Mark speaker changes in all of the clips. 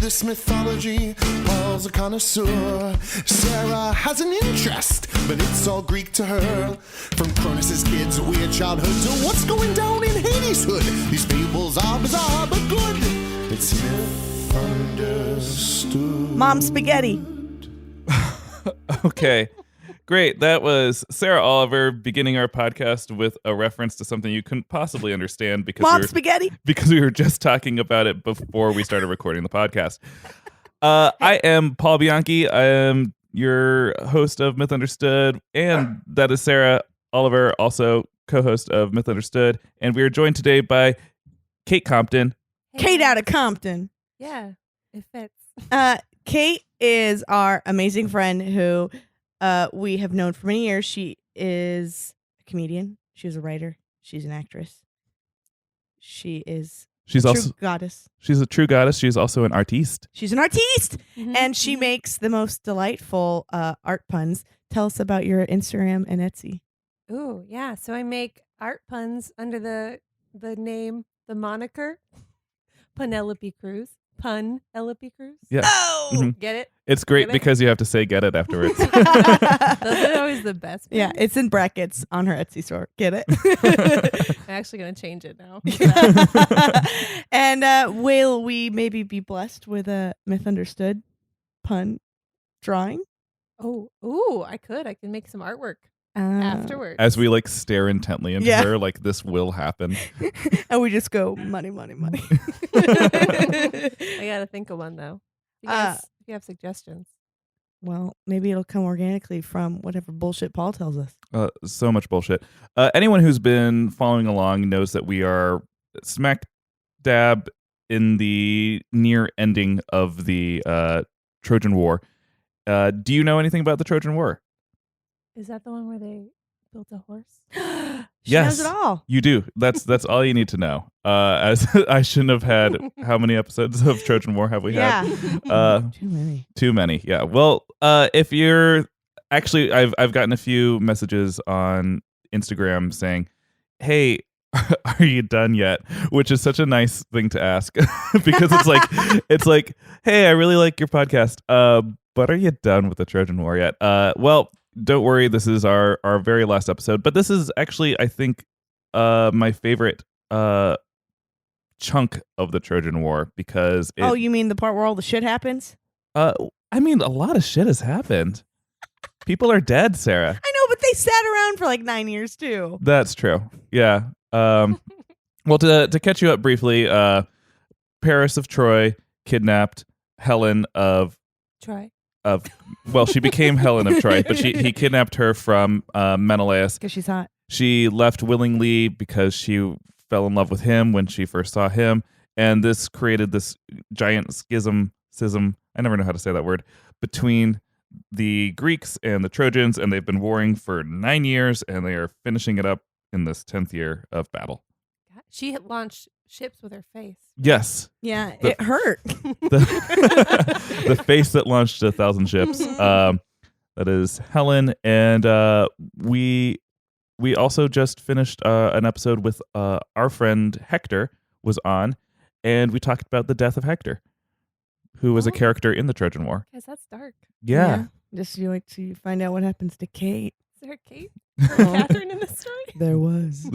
Speaker 1: this mythology. Paul's a connoisseur. Sarah has an interest, but it's all Greek to her. From Cronus's kids' weird childhood to what's going down in Hades' hood. These fables are bizarre but good. It's myth understood.
Speaker 2: Mom spaghetti.
Speaker 3: Okay. Great. That was Sarah Oliver beginning our podcast with a reference to something you couldn't possibly understand because we were just talking about it before we started recording the podcast. I am Paul Bianchi. I am your host of Myth Understood, and that is Sarah Oliver, also co-host of Myth Understood. And we are joined today by Kate Compton.
Speaker 2: Kate out of Compton.
Speaker 4: Yeah, it fits.
Speaker 2: Kate is our amazing friend who we have known for many years. She is a comedian. She's a writer. She's an actress. She's also true goddess.
Speaker 3: She's a true goddess. She's also an artiste.
Speaker 2: She's an artiste, and she makes the most delightful art puns. Tell us about your Instagram and Etsy.
Speaker 4: Ooh, yeah. So I make art puns under the moniker Penelope Cruz. Penelope Cruz.
Speaker 3: Yeah.
Speaker 2: Oh,
Speaker 4: Get it?
Speaker 3: It's great because you have to say "get it" afterwards.
Speaker 4: Those are always the best.
Speaker 2: Yeah, it's in brackets on her Etsy store. Get it?
Speaker 4: I'm actually gonna change it now.
Speaker 2: And will we maybe be blessed with a Myth Understood pun drawing?
Speaker 4: Oh, I can make some artwork afterwards.
Speaker 3: As we stare intently into her, this will happen.
Speaker 2: And we just go, money, money, money.
Speaker 4: I gotta think of one though. You guys, if you have suggestions.
Speaker 2: Well, maybe it'll come organically from whatever bullshit Paul tells us.
Speaker 3: So much bullshit. Anyone who's been following along knows that we are smack dab in the near ending of the Trojan War. Do you know anything about the Trojan War?
Speaker 4: Is that the one where they built a horse?
Speaker 2: She knows it all.
Speaker 3: You do. That's all you need to know. As I shouldn't have had. How many episodes of Trojan War have we had? Too many. Yeah. Well, if you're actually, I've gotten a few messages on Instagram saying, "Hey, are you done yet?" Which is such a nice thing to ask because it's like, "Hey, I really like your podcast. But are you done with the Trojan War yet?" Well, don't worry. This is our very last episode, but this is actually, I think, my favorite chunk of the Trojan War because
Speaker 2: you mean the part where all the shit happens?
Speaker 3: I mean, a lot of shit has happened. People are dead, Sarah.
Speaker 2: I know, but they sat around for 9 years too.
Speaker 3: That's true. Yeah. Well, to catch you up briefly, Paris of Troy kidnapped Helen of
Speaker 4: Troy.
Speaker 3: She became Helen of Troy, but he kidnapped her from Menelaus
Speaker 2: because she's hot.
Speaker 3: She left willingly because she fell in love with him when she first saw him, and this created this giant schism. I never know how to say that word, between the Greeks and the Trojans, and they've been warring for 9 years, and they are finishing it up in this 10th year of battle.
Speaker 4: She had launched ships with her face.
Speaker 3: Yes.
Speaker 2: Yeah, it hurt.
Speaker 3: The face that launched 1,000 ships. That is Helen, and we also just finished an episode with our friend Hector was on, and we talked about the death of Hector, who was a character in the Trojan War.
Speaker 4: Because that's dark.
Speaker 3: Yeah.
Speaker 2: Just you like to find out what happens to Kate.
Speaker 4: Is there Kate or Catherine in this story?
Speaker 2: There was.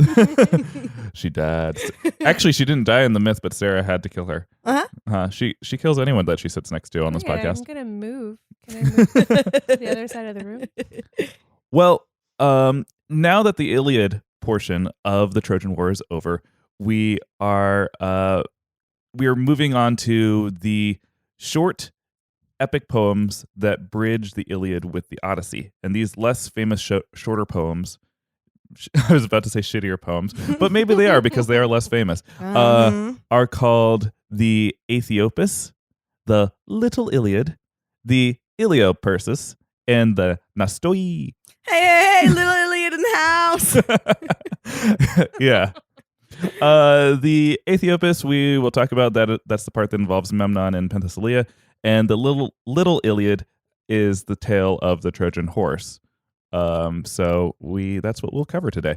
Speaker 3: She died. Actually, she didn't die in the myth, but Sarah had to kill her. She kills anyone that she sits next to on this podcast.
Speaker 4: I'm gonna move. Can I move to the other side of the room?
Speaker 3: Well, now that the Iliad portion of the Trojan War is over, we are moving on to the short epic poems that bridge the Iliad with the Odyssey. And these less famous shorter poems, I was about to say shittier poems, but maybe they are because they are less famous, are called the Aethiopus, the Little Iliad, the Iliopersis, and the Nastoi.
Speaker 2: Hey, Little Iliad in the house.
Speaker 3: Yeah. The Aethiopus, we will talk about that. That's the part that involves Memnon and Penthesilea. And the little Iliad is the tale of the Trojan horse. So that's what we'll cover today.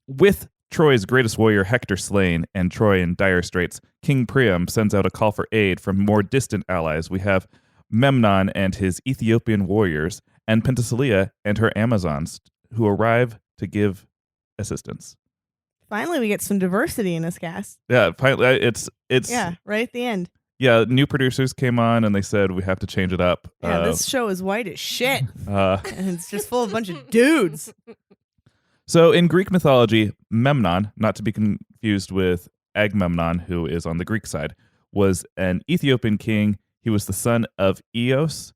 Speaker 3: With Troy's greatest warrior Hector slain and Troy in dire straits, King Priam sends out a call for aid from more distant allies. We have Memnon and his Ethiopian warriors, and Penthesilea and her Amazons, who arrive to give assistance.
Speaker 2: Finally, we get some diversity in this cast.
Speaker 3: Yeah, finally, it's
Speaker 2: right at the end.
Speaker 3: Yeah, new producers came on and they said we have to change it up.
Speaker 2: Yeah, this show is white as shit,
Speaker 3: and
Speaker 2: it's just full of a bunch of dudes.
Speaker 3: So in Greek mythology, Memnon, not to be confused with Agamemnon, who is on the Greek side, was an Ethiopian king. He was the son of Eos.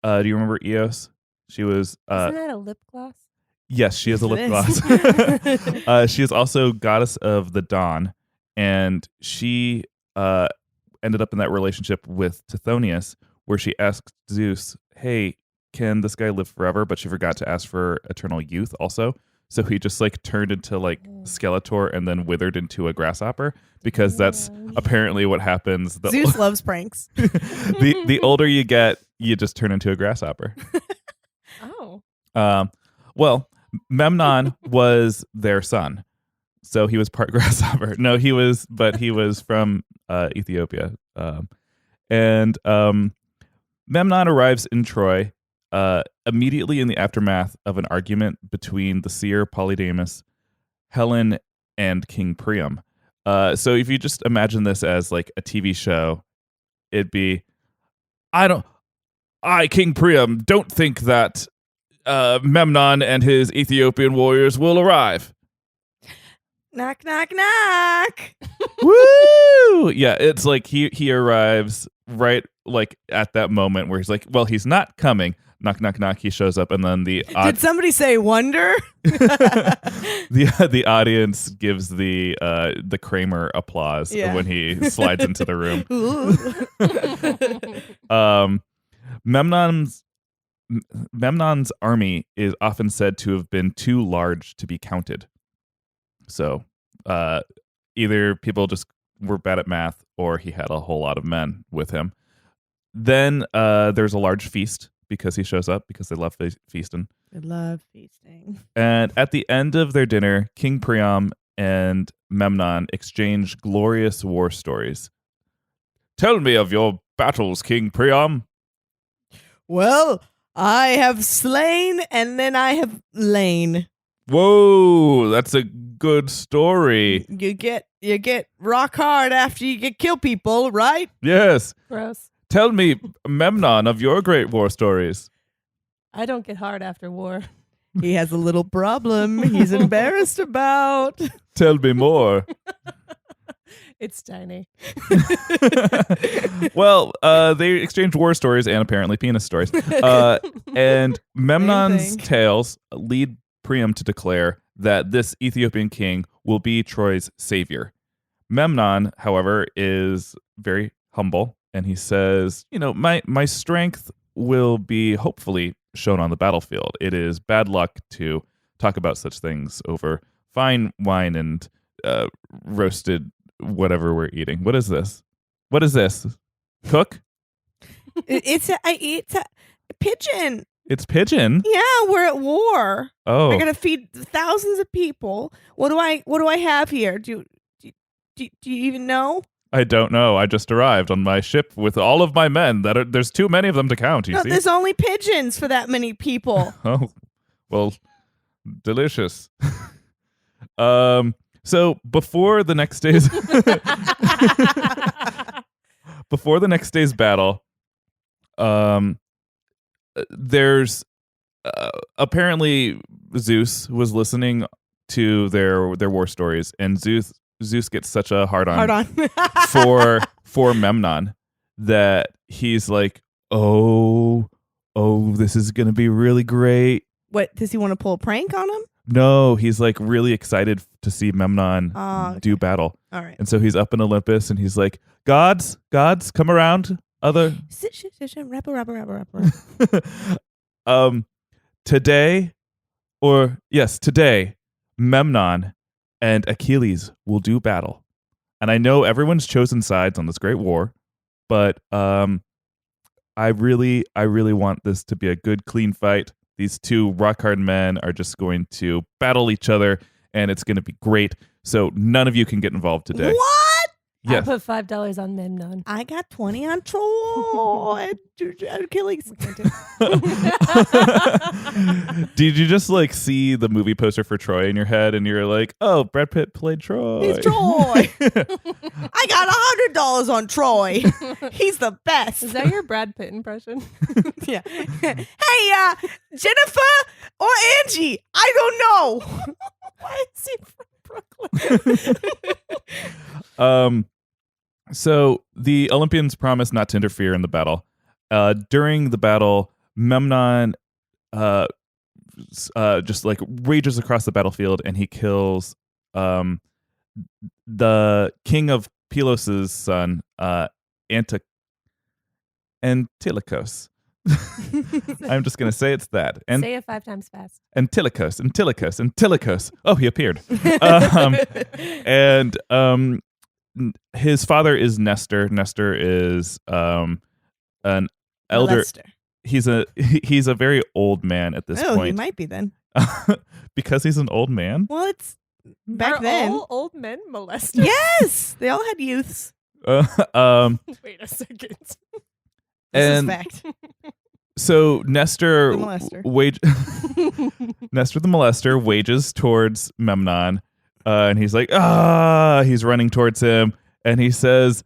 Speaker 3: Do you remember Eos? She was.
Speaker 4: Isn't that a lip gloss?
Speaker 3: Yes, she is a lip gloss. She is also goddess of the dawn, and she ended up in that relationship with Tithonius, where she asked Zeus, "Hey, can this guy live forever?" But she forgot to ask for eternal youth also. So he just like turned into like Skeletor and then withered into a grasshopper, because that's apparently what happens.
Speaker 2: Zeus loves pranks.
Speaker 3: The older you get, you just turn into a grasshopper.
Speaker 4: Oh.
Speaker 3: Well, Memnon was their son, so he was part grasshopper. No, he was from Ethiopia. And Memnon arrives in Troy immediately in the aftermath of an argument between the seer Polydamas, Helen, and King Priam. So if you just imagine this as like a TV show, it'd be, I, King Priam, don't think that Memnon and his Ethiopian warriors will arrive.
Speaker 2: Knock, knock, knock.
Speaker 3: Woo! Yeah, it's like he arrives right like at that moment where he's like, well, he's not coming. Knock, knock, knock. He shows up, and then the
Speaker 2: did somebody say wonder?
Speaker 3: the audience gives the Kramer applause when he slides into the room. Memnon's army is often said to have been too large to be counted. So either people just were bad at math, or he had a whole lot of men with him. Then there's a large feast because he shows up, because they love feasting.
Speaker 2: They love feasting.
Speaker 3: And at the end of their dinner, King Priam and Memnon exchange glorious war stories. Tell me of your battles, King Priam.
Speaker 2: Well, I have slain and then I have lain.
Speaker 3: Whoa, that's a good story.
Speaker 2: You get rock hard after you kill people, right?
Speaker 3: Yes.
Speaker 4: Gross.
Speaker 3: Tell me, Memnon, of your great war stories.
Speaker 4: I don't get hard after war.
Speaker 2: He has a little problem he's embarrassed about.
Speaker 3: Tell me more.
Speaker 4: It's tiny.
Speaker 3: Well, they exchange war stories and apparently penis stories. And Memnon's tales lead Priam to declare that this Ethiopian king will be Troy's savior. Memnon, however, is very humble, and he says, my strength will be hopefully shown on the battlefield. It is bad luck to talk about such things over fine wine and roasted whatever we're eating. What is this? What is this? Cook?
Speaker 2: It's a pigeon.
Speaker 3: It's pigeon?
Speaker 2: Yeah, we're at war.
Speaker 3: Oh.
Speaker 2: I gotta feed thousands of people. What do I have here? Do you even know?
Speaker 3: I don't know. I just arrived on my ship with all of my men. There's too many of them to count, you see?
Speaker 2: There's only pigeons for that many people.
Speaker 3: Oh, well, delicious. So before the next day's battle, there's apparently Zeus was listening to their war stories, and Zeus gets such a hard on for Memnon that he's like, oh, this is gonna be really great.
Speaker 2: What, does he want to pull a prank on him?
Speaker 3: No, he's like really excited to see Memnon do battle.
Speaker 2: All right.
Speaker 3: And so he's up in Olympus and he's like, gods, come around.
Speaker 2: Rapper.
Speaker 3: Today, Memnon and Achilles will do battle. And I know everyone's chosen sides on this great war, but I really want this to be a good, clean fight. These two rock-hard men are just going to battle each other, and it's going to be great. So none of you can get involved today.
Speaker 2: What?
Speaker 3: Yes.
Speaker 4: I put $5 on Memnon.
Speaker 2: I got 20 on Troy. Achilles.
Speaker 3: Did you just like see the movie poster for Troy in your head and you're like, oh, Brad Pitt played Troy?
Speaker 2: He's Troy. I got $100 on Troy. He's the best.
Speaker 4: Is that your Brad Pitt impression?
Speaker 2: Yeah. Hey, Jennifer or Angie? I don't know.
Speaker 4: Why is he from Brooklyn?
Speaker 3: So the Olympians promise not to interfere in the battle. During the battle, Memnon just like rages across the battlefield and he kills the king of Pelos's son, Antilochos. I'm just going to say it's that.
Speaker 4: Say it 5 times fast.
Speaker 3: Antilochos. Oh, he appeared. His father is Nestor. Nestor is an elder.
Speaker 2: Molester.
Speaker 3: He's a very old man at this
Speaker 2: Oh,
Speaker 3: point.
Speaker 2: he might be then.
Speaker 3: Because he's an old man.
Speaker 2: Well, it's back
Speaker 4: Are
Speaker 2: then.
Speaker 4: all old men molested?
Speaker 2: Yes, they all had youths.
Speaker 4: Wait a second.
Speaker 2: This is fact.
Speaker 3: So Nestor
Speaker 2: The molester.
Speaker 3: Nestor the molester wages towards Memnon, and he's like, he's running towards him, and he says,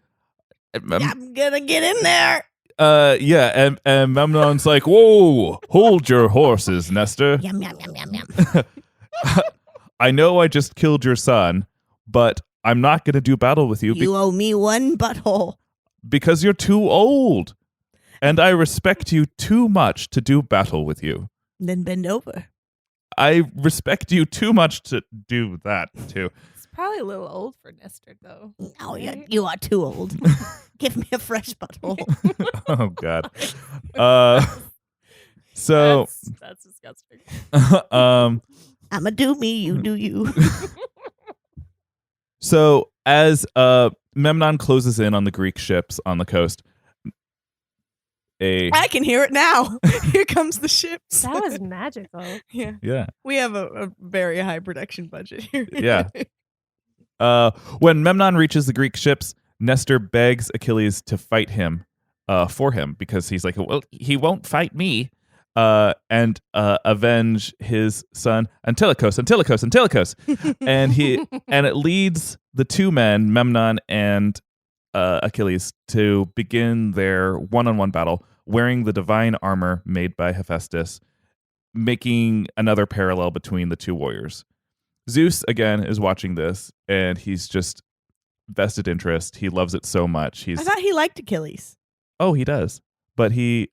Speaker 2: I'm gonna get in there.
Speaker 3: and Memnon's like, whoa, hold your horses, Nestor.
Speaker 2: Yum yum yum yum yum.
Speaker 3: I know I just killed your son, but I'm not going to do battle with you
Speaker 2: You owe me one butthole.
Speaker 3: because you're too old, and I respect you too much to do battle with you.
Speaker 2: Then bend over.
Speaker 3: I respect you too much to do that too.
Speaker 4: It's probably a little old for Nestor, though.
Speaker 2: Oh,
Speaker 4: right?
Speaker 2: you are too old. Give me a fresh butthole.
Speaker 3: Oh God. So
Speaker 4: that's disgusting.
Speaker 2: I'ma do me, you do you.
Speaker 3: So as Memnon closes in on the Greek ships on the coast,
Speaker 2: I can hear it now. Here comes the ships.
Speaker 4: That was magical.
Speaker 2: Yeah. We have a very high production budget here.
Speaker 3: Yeah. When Memnon reaches the Greek ships, Nestor begs Achilles to fight him for him because he's like, well, he won't fight me. And avenge his son Antilochos. and it leads the two men, Memnon and Achilles, to begin their one-on-one battle wearing the divine armor made by Hephaestus, making another parallel between the two warriors. Zeus, again, is watching this, and he's just vested interest. He loves it so much.
Speaker 2: I thought he liked Achilles.
Speaker 3: Oh, he does. But he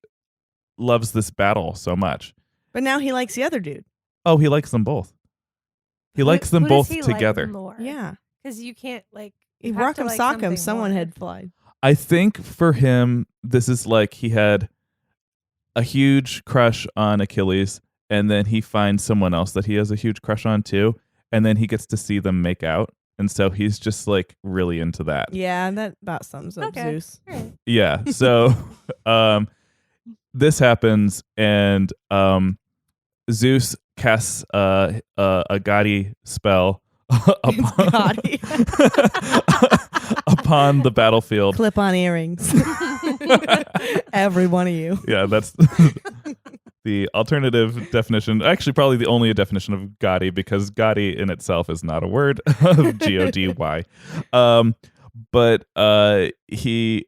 Speaker 3: loves this battle so much.
Speaker 2: But now he likes the other dude.
Speaker 3: Oh, he likes them both. He likes them
Speaker 4: Who
Speaker 3: both
Speaker 4: does he
Speaker 3: together.
Speaker 4: Like more?
Speaker 2: Yeah.
Speaker 4: Because you can't
Speaker 2: Rock'em Sock'em, someone had flied.
Speaker 3: I think for him, this is like he had a huge crush on Achilles, and then he finds someone else that he has a huge crush on too, and then he gets to see them make out, and so he's just like really into that.
Speaker 2: Yeah, that about sums up Zeus.
Speaker 4: Right.
Speaker 3: Yeah. So this happens, and Zeus casts a gaudy spell upon the battlefield.
Speaker 2: Clip on earrings. Every one of you.
Speaker 3: Yeah, that's the alternative definition. Actually, probably the only definition of gaudy, because gaudy in itself is not a word. Gody. But he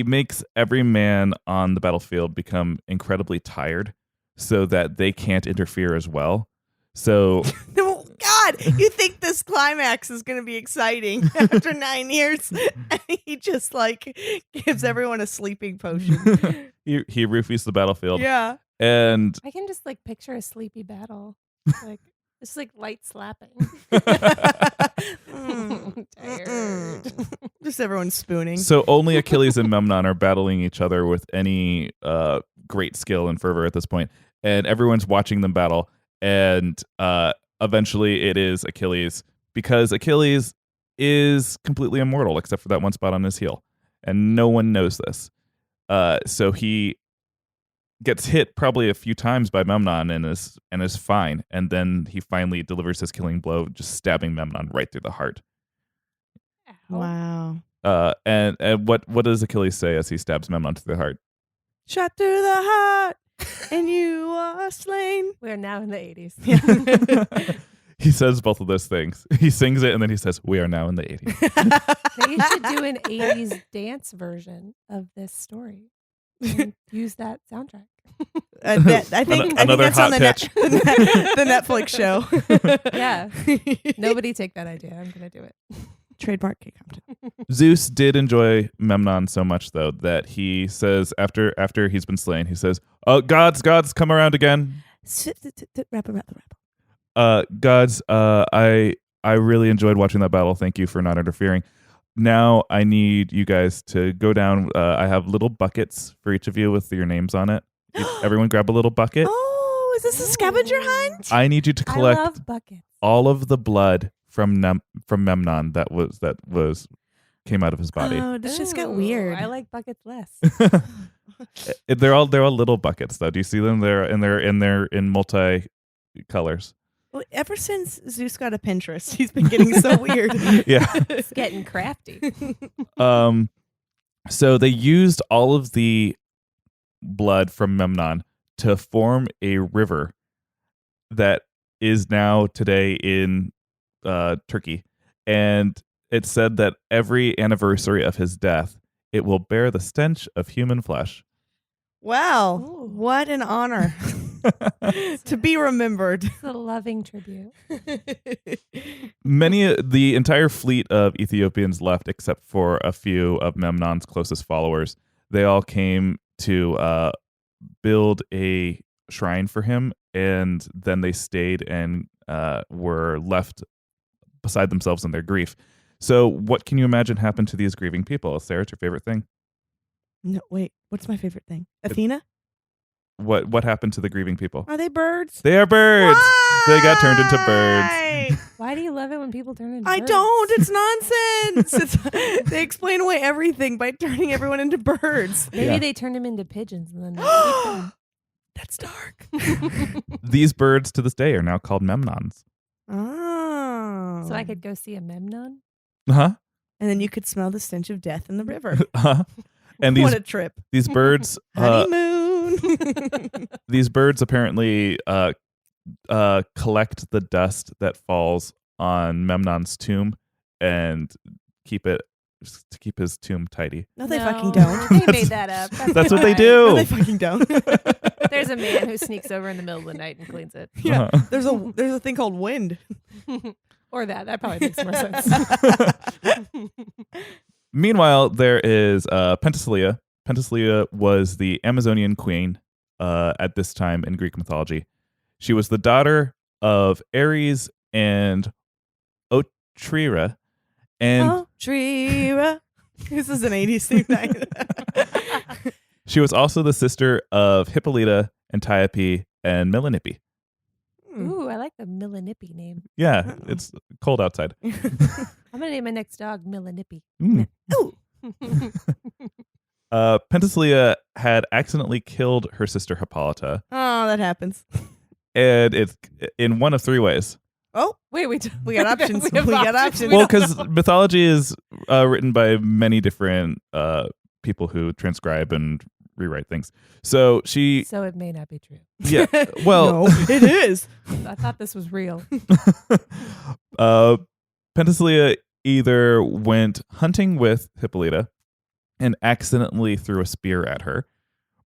Speaker 3: makes every man on the battlefield become incredibly tired so that they can't interfere as well. So
Speaker 2: Oh, God, you think this climax is going to be exciting after 9 years? And he just like gives everyone a sleeping potion.
Speaker 3: he roofies the battlefield.
Speaker 2: Yeah.
Speaker 3: And
Speaker 4: I can just picture a sleepy battle. It's like light slapping. Tired.
Speaker 2: Just everyone spooning.
Speaker 3: so only Achilles and Memnon are battling each other with any great skill and fervor at this point. And everyone's watching them battle. And eventually it is Achilles, because Achilles is completely immortal except for that one spot on his heel. And no one knows this. So he gets hit probably a few times by Memnon and is fine, and then he finally delivers his killing blow, just stabbing Memnon right through the heart.
Speaker 2: Wow.
Speaker 3: And what does Achilles say as he stabs Memnon through the heart?
Speaker 2: Shot through the heart, and you are slain.
Speaker 4: We're now in the 80s.
Speaker 3: He says both of those things. He sings it, and then he says, "We are now in the 80s."
Speaker 4: They should do an 80s dance version of this story and use that soundtrack.
Speaker 2: I think
Speaker 3: Another
Speaker 2: that's on
Speaker 3: hot
Speaker 2: the,
Speaker 3: pitch.
Speaker 2: the Netflix show.
Speaker 4: Yeah. Nobody take that idea. I'm going to do it.
Speaker 2: Trademark K. Compton.
Speaker 3: Zeus did enjoy Memnon so much, though, that he says after he's been slain, he says, "Oh, gods, come around again."
Speaker 2: Rapper.
Speaker 3: Gods, I really enjoyed watching that battle. Thank you for not interfering. Now I need you guys to go down. I have little buckets for each of you with your names on it. Everyone grab a little bucket.
Speaker 2: Oh, is this a scavenger hunt?
Speaker 3: I need you to
Speaker 4: I
Speaker 3: collect
Speaker 4: love buckets.
Speaker 3: all of the blood from Memnon that came out of his body.
Speaker 2: Oh, this just got
Speaker 4: Ooh,
Speaker 2: weird.
Speaker 4: I like buckets less.
Speaker 3: They're all little buckets, though. Do you see them? They're in multi colors.
Speaker 2: Well, ever since Zeus got a Pinterest, he's been getting so weird.
Speaker 3: Yeah.
Speaker 4: It's getting crafty.
Speaker 3: So they used all of the blood from Memnon to form a river that is now today in Turkey. And it said that every anniversary of his death, it will bear the stench of human flesh.
Speaker 2: Wow.
Speaker 4: Ooh.
Speaker 2: What an honor to be remembered.
Speaker 4: It's a loving tribute.
Speaker 3: The entire fleet of Ethiopians left except for a few of Memnon's closest followers. They all came to build a shrine for him, and then they stayed and were left beside themselves in their grief. So what can you imagine happened to these grieving people? Sarah, it's your favorite thing?
Speaker 2: No, wait. What's my favorite thing? Athena?
Speaker 3: What happened to the grieving people?
Speaker 2: Are they birds?
Speaker 3: They are birds. They got turned into birds.
Speaker 2: Why?
Speaker 4: Why do you love it when people turn into
Speaker 2: I
Speaker 4: birds?
Speaker 2: don't. It's nonsense. They explain away everything by turning everyone into birds.
Speaker 4: Maybe
Speaker 3: Yeah.
Speaker 4: they turn them into pigeons and then they keep them.
Speaker 2: That's dark.
Speaker 3: These birds to this day are now called Memnons.
Speaker 2: Oh.
Speaker 4: So I could go see a Memnon?
Speaker 3: Uh-huh.
Speaker 2: And then you could smell the stench of death in the river.
Speaker 3: Uh-huh. And
Speaker 2: What a trip.
Speaker 3: these birds
Speaker 2: Honeymoon.
Speaker 3: these birds apparently collect the dust that falls on Memnon's tomb and keep his tomb tidy.
Speaker 2: No, they fucking don't.
Speaker 4: They made that up.
Speaker 3: That's what they
Speaker 4: fine.
Speaker 3: do.
Speaker 2: No, they fucking don't.
Speaker 4: There's a man who sneaks over in the middle of the night and cleans it.
Speaker 2: Yeah.
Speaker 3: Uh-huh.
Speaker 2: There's a thing called wind.
Speaker 4: Or that probably makes more sense.
Speaker 3: Meanwhile, there is Penthesilea. Penthesilea was the Amazonian queen at this time in Greek mythology. She was the daughter of Ares and Otrira. And
Speaker 2: Trira. This is an 80s theme night.
Speaker 3: she was also the sister of Hippolyta, Antiope, and Melanippe.
Speaker 4: Ooh, I like the Melanippe name.
Speaker 3: Yeah, it's cold outside.
Speaker 4: I'm going to name my next dog Melanippe.
Speaker 3: Mm.
Speaker 2: Ooh.
Speaker 3: Penthesilea had accidentally killed her sister Hippolyta,
Speaker 2: Oh, that happens.
Speaker 3: and it's in one of three ways.
Speaker 2: Oh,
Speaker 4: Wait,
Speaker 2: we got options.
Speaker 4: We have
Speaker 2: We got
Speaker 4: options.
Speaker 2: options.
Speaker 3: Well, because mythology is written by many different people who transcribe and rewrite things. So she,
Speaker 4: So it may not be true.
Speaker 3: yeah, well,
Speaker 2: no, it is.
Speaker 4: I thought this was real.
Speaker 3: Penthesilea either went hunting with Hippolyta and accidentally threw a spear at her,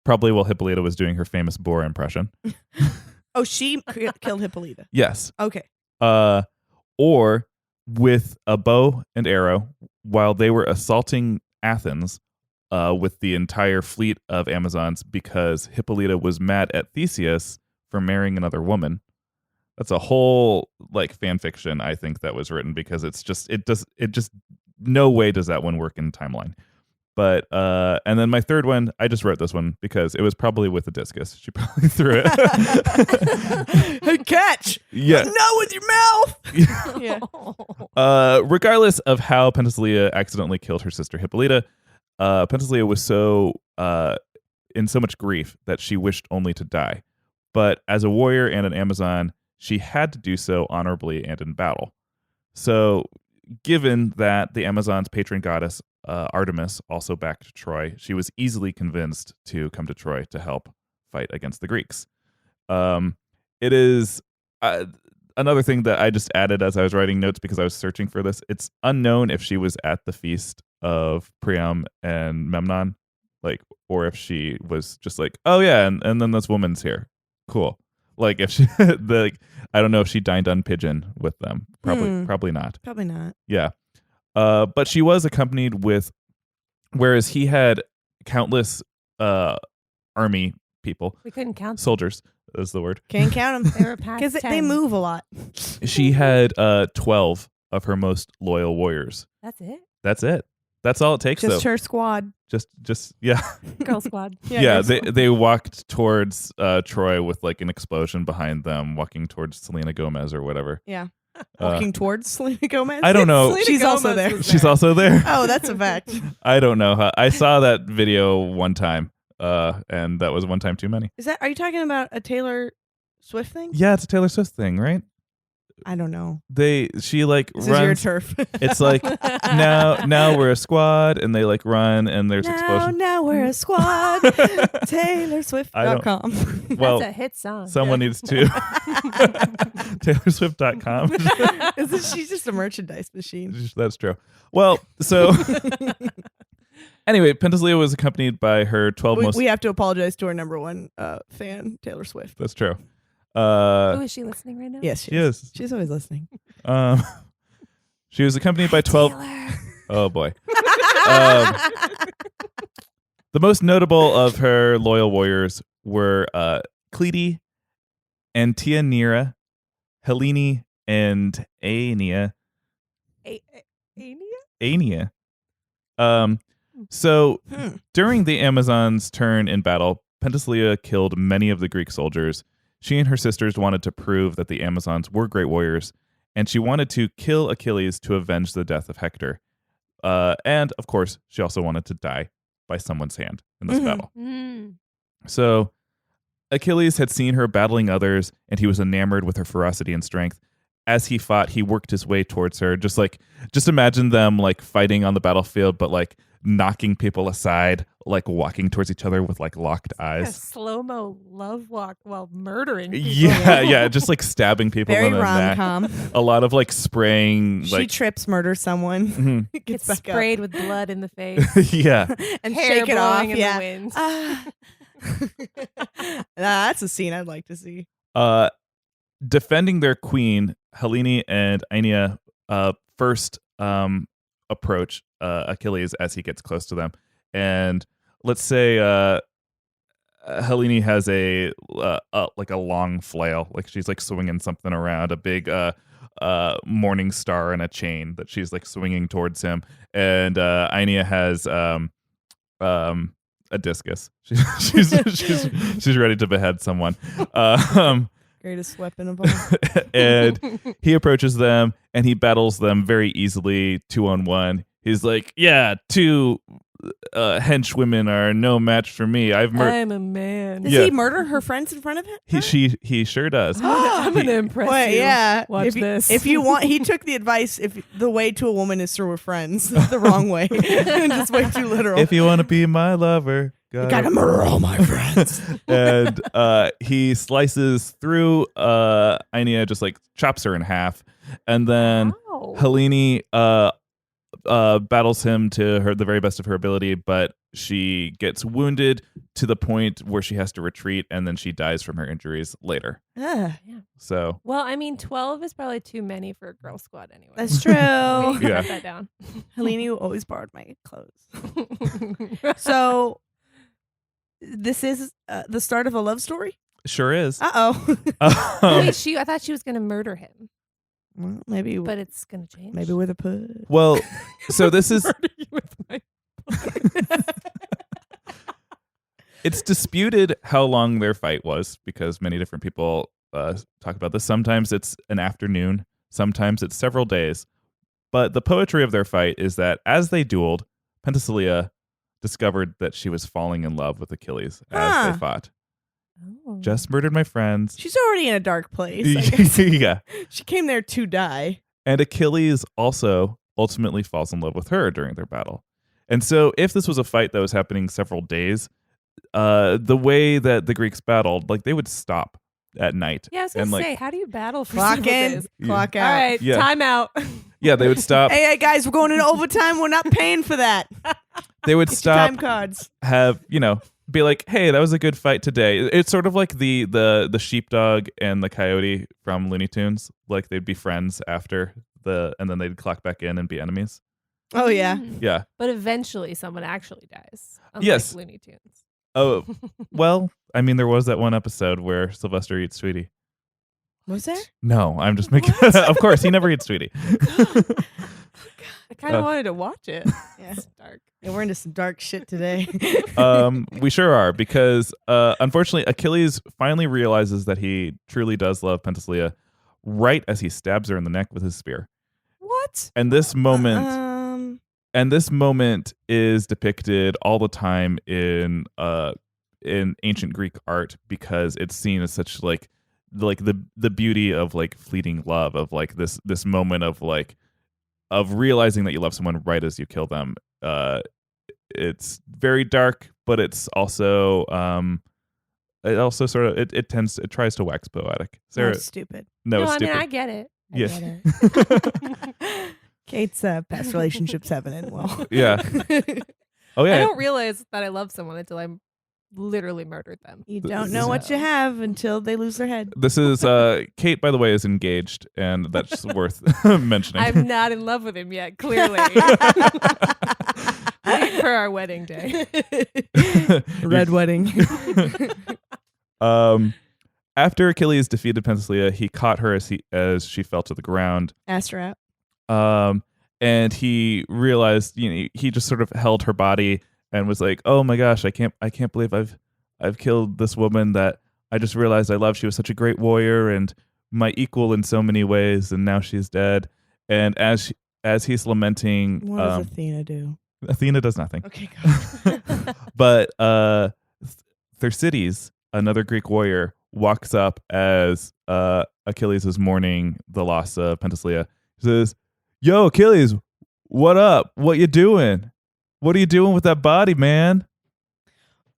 Speaker 3: probably while Hippolyta was doing her famous boar impression.
Speaker 2: Oh, she killed Hippolyta.
Speaker 3: Yes.
Speaker 2: Okay.
Speaker 3: Or with a bow and arrow while they were assaulting Athens with the entire fleet of Amazons because Hippolyta was mad at Theseus for marrying another woman. That's a whole like fan fiction, I think, that was written because it just no way does that one work in timeline. But and then my third one, I just wrote this one because it was probably with a discus. She probably threw it.
Speaker 2: Hey, catch!
Speaker 3: Yeah.
Speaker 2: No, with your mouth. Yeah.
Speaker 3: Regardless of how Penthesilea accidentally killed her sister Hippolyta, Penthesilea was so in so much grief that she wished only to die. But as a warrior and an Amazon, she had to do so honorably and in battle. So, given that the Amazon's patron goddess, Artemis, also backed Troy, she was easily convinced to come to Troy to help fight against the Greeks. It is another thing that I just added as I was writing notes because I was searching for this. It's unknown if she was at the feast of Priam and Memnon, like, or if she was just like, oh yeah, and then this woman's here. Cool. Like if she, I don't know if she dined on pigeon with them. Probably not.
Speaker 2: Probably not.
Speaker 3: Yeah. But she was accompanied with, whereas he had countless army people.
Speaker 4: We couldn't count them.
Speaker 3: Soldiers is the word.
Speaker 2: Can't count them.
Speaker 4: They were past
Speaker 2: Because
Speaker 4: 10.
Speaker 2: they move a lot.
Speaker 3: She had 12 of her most loyal warriors.
Speaker 4: That's it?
Speaker 3: That's it. That's all it takes,
Speaker 2: Just
Speaker 3: though.
Speaker 2: her squad.
Speaker 3: Just yeah.
Speaker 4: Girl squad.
Speaker 3: Yeah, they walked towards Troy with like an explosion behind them, walking towards Selena Gomez or whatever.
Speaker 2: Yeah. Walking towards Selena Gomez.
Speaker 3: I don't know.
Speaker 4: Selena
Speaker 2: She's also
Speaker 4: Gomez
Speaker 2: there.
Speaker 4: was
Speaker 3: She's also there.
Speaker 2: Oh, that's a fact.
Speaker 3: I don't know how. I saw that video one time, and that was one time too many.
Speaker 2: Are you talking about a Taylor Swift thing?
Speaker 3: Yeah, it's a Taylor Swift thing, right?
Speaker 2: I don't know.
Speaker 3: She like
Speaker 2: This
Speaker 3: runs.
Speaker 2: is your turf.
Speaker 3: It's like now we're a squad, and they like run, and there's explosion.
Speaker 2: Now we're a squad. TaylorSwift.com.
Speaker 3: Well,
Speaker 4: That's a hit song.
Speaker 3: someone needs to. TaylorSwift.com.
Speaker 2: Isn't she just a merchandise machine?
Speaker 3: That's true. Well, so anyway, Penthesilea was accompanied by her 12 most.
Speaker 2: We have to apologize to our number one fan, Taylor Swift.
Speaker 3: That's true.
Speaker 4: Oh, is she listening right now?
Speaker 2: Yes, she
Speaker 3: is.
Speaker 2: She's always listening.
Speaker 3: She was accompanied by 12.
Speaker 4: Taylor.
Speaker 3: Oh boy. The most notable of her loyal warriors were Clete, Antianira, Helene, and Aenia. Aenia. So during the Amazons' turn in battle, Penthesilea killed many of the Greek soldiers. She and her sisters wanted to prove that the Amazons were great warriors, and she wanted to kill Achilles to avenge the death of Hector. And, of course, she also wanted to die by someone's hand in this battle. So Achilles had seen her battling others, and he was enamored with her ferocity and strength. As he fought, he worked his way towards her. Just imagine them like fighting on the battlefield, but like knocking people aside, like walking towards each other with like locked
Speaker 4: A
Speaker 3: eyes.
Speaker 4: slow-mo love walk while murdering people.
Speaker 3: Yeah, just like stabbing people
Speaker 2: Very
Speaker 3: in the neck.
Speaker 2: rom-com.
Speaker 3: A lot of like spraying.
Speaker 2: She
Speaker 3: Like,
Speaker 2: trips, murders someone,
Speaker 4: Gets
Speaker 2: gets back
Speaker 4: sprayed with blood in the face.
Speaker 3: yeah.
Speaker 2: up, and
Speaker 4: Hair
Speaker 2: shake it off.
Speaker 4: blowing in
Speaker 2: Yeah,
Speaker 4: the wind.
Speaker 2: That's a scene I'd like to see.
Speaker 3: Defending their queen, Helene and Aenia first approach Achilles as he gets close to them. And let's say Helene has a long flail, like she's like swinging something around, a big morning star and a chain that she's like swinging towards him. And Aenia has a discus. She's ready to behead someone.
Speaker 2: Greatest weapon of all.
Speaker 3: And he approaches them and he battles them very easily 2-on-1. He's like, yeah, two henchwomen are no match for me.
Speaker 4: I'm a man.
Speaker 2: Does he murder her friends in front of him?
Speaker 3: He sure does.
Speaker 4: I'm gonna impress
Speaker 2: Wait,
Speaker 4: you.
Speaker 2: yeah.
Speaker 4: Watch this.
Speaker 2: If you want, he took the advice. If the way to a woman is through her friends, the wrong way. Just way too literal.
Speaker 3: If you want to be my lover,
Speaker 2: gotta murder all my friends.
Speaker 3: And he slices through Aenia, just like chops her in half, and then
Speaker 4: Wow.
Speaker 3: Helene battles him to the very best of her ability, but she gets wounded to the point where she has to retreat, and then she dies from her injuries later. So
Speaker 4: Well, I mean, 12 is probably too many for a girl squad anyway.
Speaker 2: That's true.
Speaker 4: We can
Speaker 3: Yeah.
Speaker 4: cut that down.
Speaker 2: Helene, you always borrowed my clothes. So this is the start of a love story.
Speaker 3: sure is.
Speaker 2: Uh-oh.
Speaker 4: Wait, I thought she was going to murder him,
Speaker 2: Well, maybe,
Speaker 4: but it's going to change.
Speaker 2: maybe with a push.
Speaker 3: Well, so this is
Speaker 4: Murder you with my
Speaker 3: it's disputed how long their fight was because many different people talk about this. Sometimes it's an afternoon, sometimes it's several days. But the poetry of their fight is that as they dueled, Penthesilea discovered that she was falling in love with Achilles as they fought.
Speaker 4: Oh.
Speaker 3: Just murdered my friends.
Speaker 2: She's already in a dark place. I guess.
Speaker 3: Yeah.
Speaker 2: She came there to die.
Speaker 3: And Achilles also ultimately falls in love with her during their battle. And so if this was a fight that was happening several days, the way that the Greeks battled, like they would stop at night.
Speaker 4: Yeah, I was going to say, how do you battle for
Speaker 2: Clock
Speaker 4: several
Speaker 2: in,
Speaker 4: days?
Speaker 2: clock out.
Speaker 4: All right,
Speaker 3: Yeah.
Speaker 4: time out.
Speaker 3: Yeah, they would stop.
Speaker 2: Hey, guys, we're going into overtime. We're not paying for that.
Speaker 3: They would
Speaker 2: Get your
Speaker 3: stop,
Speaker 2: time cards.
Speaker 3: have, be like, hey, that was a good fight today. It's sort of like the sheepdog and the coyote from Looney Tunes. Like they'd be friends after and then they'd clock back in and be enemies.
Speaker 2: Oh, yeah.
Speaker 3: Yeah.
Speaker 4: But eventually someone actually dies. Unlike
Speaker 3: Yes.
Speaker 4: Looney Tunes.
Speaker 3: Oh, well, I mean, there was that one episode where Sylvester eats Sweetie.
Speaker 2: Was there?
Speaker 3: No, I'm just making. Of course, he never eats Sweetie.
Speaker 4: I kind of wanted to watch it.
Speaker 2: Yeah.
Speaker 4: It's dark.
Speaker 2: Yeah, we're into some dark shit today.
Speaker 3: We sure are, because unfortunately, Achilles finally realizes that he truly does love Penthesilea right as he stabs her in the neck with his spear.
Speaker 4: What?
Speaker 3: And this moment, is depicted all the time in ancient Greek art, because it's seen as such like the beauty of like fleeting love, of like this moment of like of realizing that you love someone right as you kill them. It's very dark, but it's also it also sort of it tries to wax poetic. Sarah,
Speaker 2: That's stupid.
Speaker 3: no,
Speaker 4: I
Speaker 3: stupid.
Speaker 4: mean, I get it. I
Speaker 3: Yeah.
Speaker 4: get it.
Speaker 2: Kate's past relationships haven't ended well.
Speaker 3: Yeah. Oh
Speaker 4: I
Speaker 3: yeah.
Speaker 4: don't realize that I love someone until I literally murdered them.
Speaker 2: You don't know what you have until they lose their head.
Speaker 3: This is Kate, by the way, is engaged, and that's worth mentioning.
Speaker 4: I'm not in love with him yet, clearly. Wait for our wedding day.
Speaker 2: Red wedding.
Speaker 3: After Achilles defeated Penthesilea, he caught her as she fell to the ground.
Speaker 2: Asked her out.
Speaker 3: And he realized, he just sort of held her body and was like, "Oh my gosh, I can't believe I've killed this woman that I just realized I love. She was such a great warrior and my equal in so many ways, and now she's dead." And as he's lamenting,
Speaker 2: What does Athena do?
Speaker 3: Athena does nothing.
Speaker 2: Okay, go.
Speaker 3: But Thersites, another Greek warrior, walks up as Achilles is mourning the loss of Penthesilea. He says, "Yo, Achilles, what up? What you doing? What are you doing with that body, man?"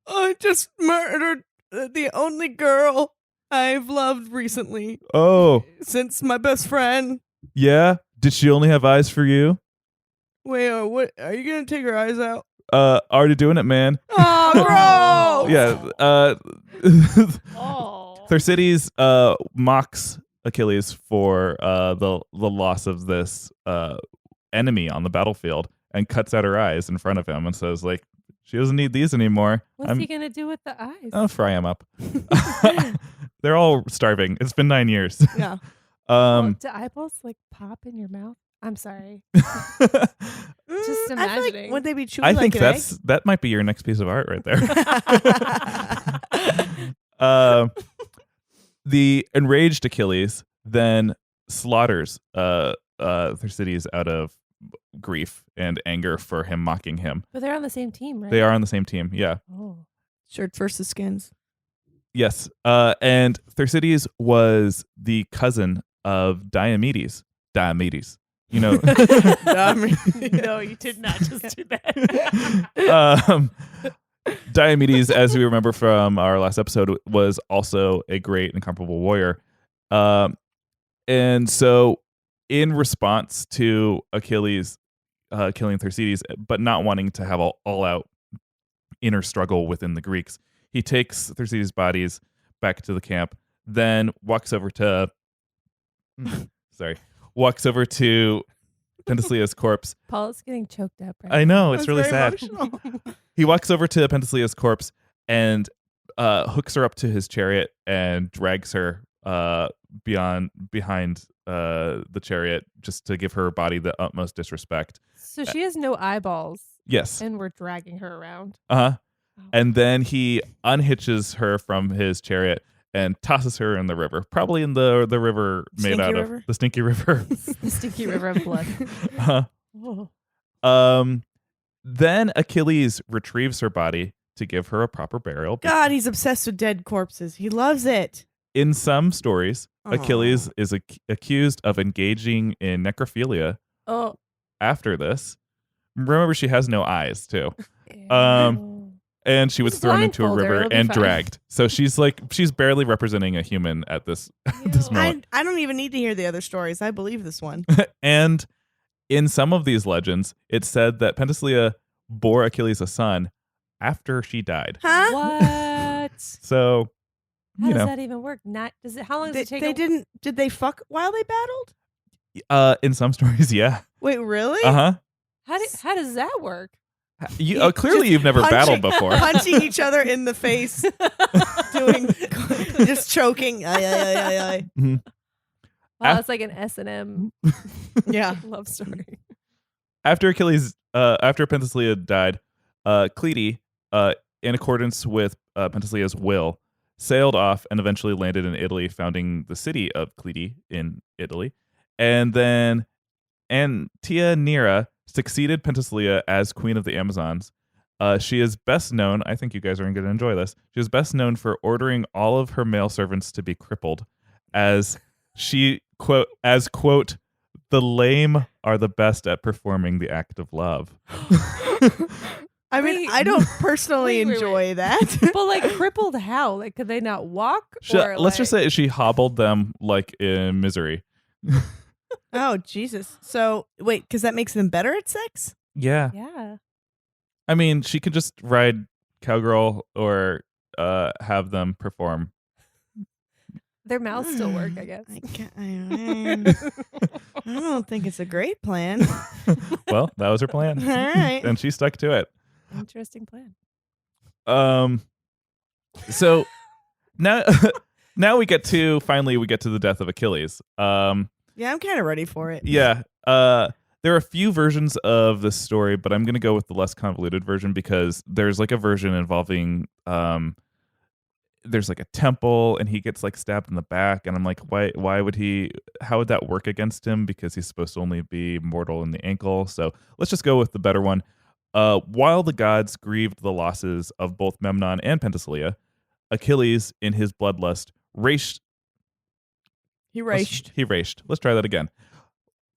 Speaker 2: I just murdered the only girl I've loved recently
Speaker 3: "Oh,
Speaker 2: since my best friend."
Speaker 3: yeah? Did she only have eyes for you?"
Speaker 2: Wait, what? Are you gonna take her eyes out?
Speaker 3: Already doing it, man.
Speaker 2: Oh, bro!
Speaker 3: Yeah.
Speaker 4: Oh.
Speaker 3: Thersites mocks Achilles for the loss of this enemy on the battlefield, and cuts out her eyes in front of him and says, like, she doesn't need these anymore.
Speaker 4: What's he going to do with the eyes?
Speaker 3: I'll fry him up. They're all starving. It's been 9 years.
Speaker 2: Yeah.
Speaker 4: Do eyeballs like pop in your mouth? I'm sorry. Just
Speaker 2: I feel
Speaker 4: imagining.
Speaker 2: like, would they be chewy?
Speaker 3: I
Speaker 2: like
Speaker 3: think
Speaker 2: an
Speaker 3: that might be your next piece of art right there. The enraged Achilles then slaughters Thersites out of grief and anger for him mocking him.
Speaker 4: But they're on the same team, right?
Speaker 3: They are on the same team, yeah.
Speaker 4: Oh.
Speaker 2: Shirts versus skins.
Speaker 3: Yes. And Thersites was the cousin of Diomedes. You know.
Speaker 4: No, you did not just do that.
Speaker 3: Diomedes, as we remember from our last episode, was also a great and incomparable warrior. And so in response to Achilles killing Thersites, but not wanting to have all out inner struggle within the Greeks, he takes Thersites' bodies back to the camp, then walks over to Penthesilea's corpse.
Speaker 4: Paul is getting choked up right
Speaker 3: I know, it's
Speaker 2: That's
Speaker 3: really
Speaker 2: very
Speaker 3: sad.
Speaker 2: emotional.
Speaker 3: He walks over to Penthesilea's corpse and hooks her up to his chariot and drags her behind the chariot, just to give her body the utmost disrespect.
Speaker 4: So she has no eyeballs.
Speaker 3: Yes.
Speaker 4: And we're dragging her around.
Speaker 3: Uh-huh.
Speaker 4: Oh.
Speaker 3: And then he unhitches her from his chariot and tosses her in the river, probably in the river made
Speaker 2: Stinky
Speaker 3: out
Speaker 2: river?
Speaker 3: of the Stinky River.
Speaker 4: The stinky river of blood.
Speaker 3: Uh-huh.
Speaker 4: Oh.
Speaker 3: Then Achilles retrieves her body to give her a proper burial.
Speaker 2: God, he's obsessed with dead corpses. He loves it.
Speaker 3: In some stories,
Speaker 2: Aw.
Speaker 3: Achilles is accused of engaging in necrophilia
Speaker 4: Oh.
Speaker 3: after this. Remember, she has no eyes, too.
Speaker 4: Ew.
Speaker 3: And she was
Speaker 4: Just
Speaker 3: thrown into a
Speaker 4: blindfold her,
Speaker 3: river
Speaker 4: it'll be
Speaker 3: and
Speaker 4: fine.
Speaker 3: dragged. So she's barely representing a human at this moment.
Speaker 2: I don't even need to hear the other stories. I believe this one.
Speaker 3: And in some of these legends, it's said that Penthesilea bore Achilles a son after she died.
Speaker 2: Huh?
Speaker 4: What?
Speaker 3: So,
Speaker 4: How
Speaker 3: you
Speaker 4: does
Speaker 3: know,
Speaker 4: that even work? How long does it take?
Speaker 2: Did they fuck while they battled?
Speaker 3: in some stories, yeah.
Speaker 2: Wait, really?
Speaker 3: Uh-huh.
Speaker 4: How does that work?
Speaker 3: Clearly you've never battled before.
Speaker 2: Punching each other in the face, doing just choking. Ay, ay, ay, ay,
Speaker 3: Mhm.
Speaker 4: Wow, that's like an S&M
Speaker 2: ay. Yeah.
Speaker 4: love story.
Speaker 3: After Penthesilea died, Clete, in accordance with Penthesilea's will, sailed off and eventually landed in Italy, founding the city of Clete in Italy. And then Antianira succeeded Penthesilea as queen of the Amazons. She is best known, I think you guys are going to enjoy this, she is best known for ordering all of her male servants to be crippled, as she, quote, the lame are the best at performing the act of love.
Speaker 2: I mean,
Speaker 4: Wait.
Speaker 2: I don't personally
Speaker 4: Wait.
Speaker 2: enjoy that.
Speaker 4: But like crippled how? Like could they not walk?
Speaker 3: Let's just say she hobbled them like in Misery.
Speaker 2: Oh, Jesus. So, wait, because that makes them better at sex?
Speaker 3: Yeah.
Speaker 4: Yeah.
Speaker 3: I mean, she could just ride cowgirl or have them perform.
Speaker 4: Their mouths still work, I guess.
Speaker 2: I don't think it's a great plan.
Speaker 3: Well, that was her plan.
Speaker 2: All right.
Speaker 3: And she stuck to it.
Speaker 4: Interesting plan.
Speaker 3: So now we get to the death of Achilles.
Speaker 2: Yeah, I'm kind of ready for it.
Speaker 3: Yeah. There are a few versions of this story, but I'm going to go with the less convoluted version because there's like a version involving there's like a temple and he gets like stabbed in the back, and I'm like, how would that work against him, because he's supposed to only be mortal in the ankle. So let's just go with the better one. While the gods grieved the losses of both Memnon and Penthesilea, Achilles, in his bloodlust, raced. Let's try that again.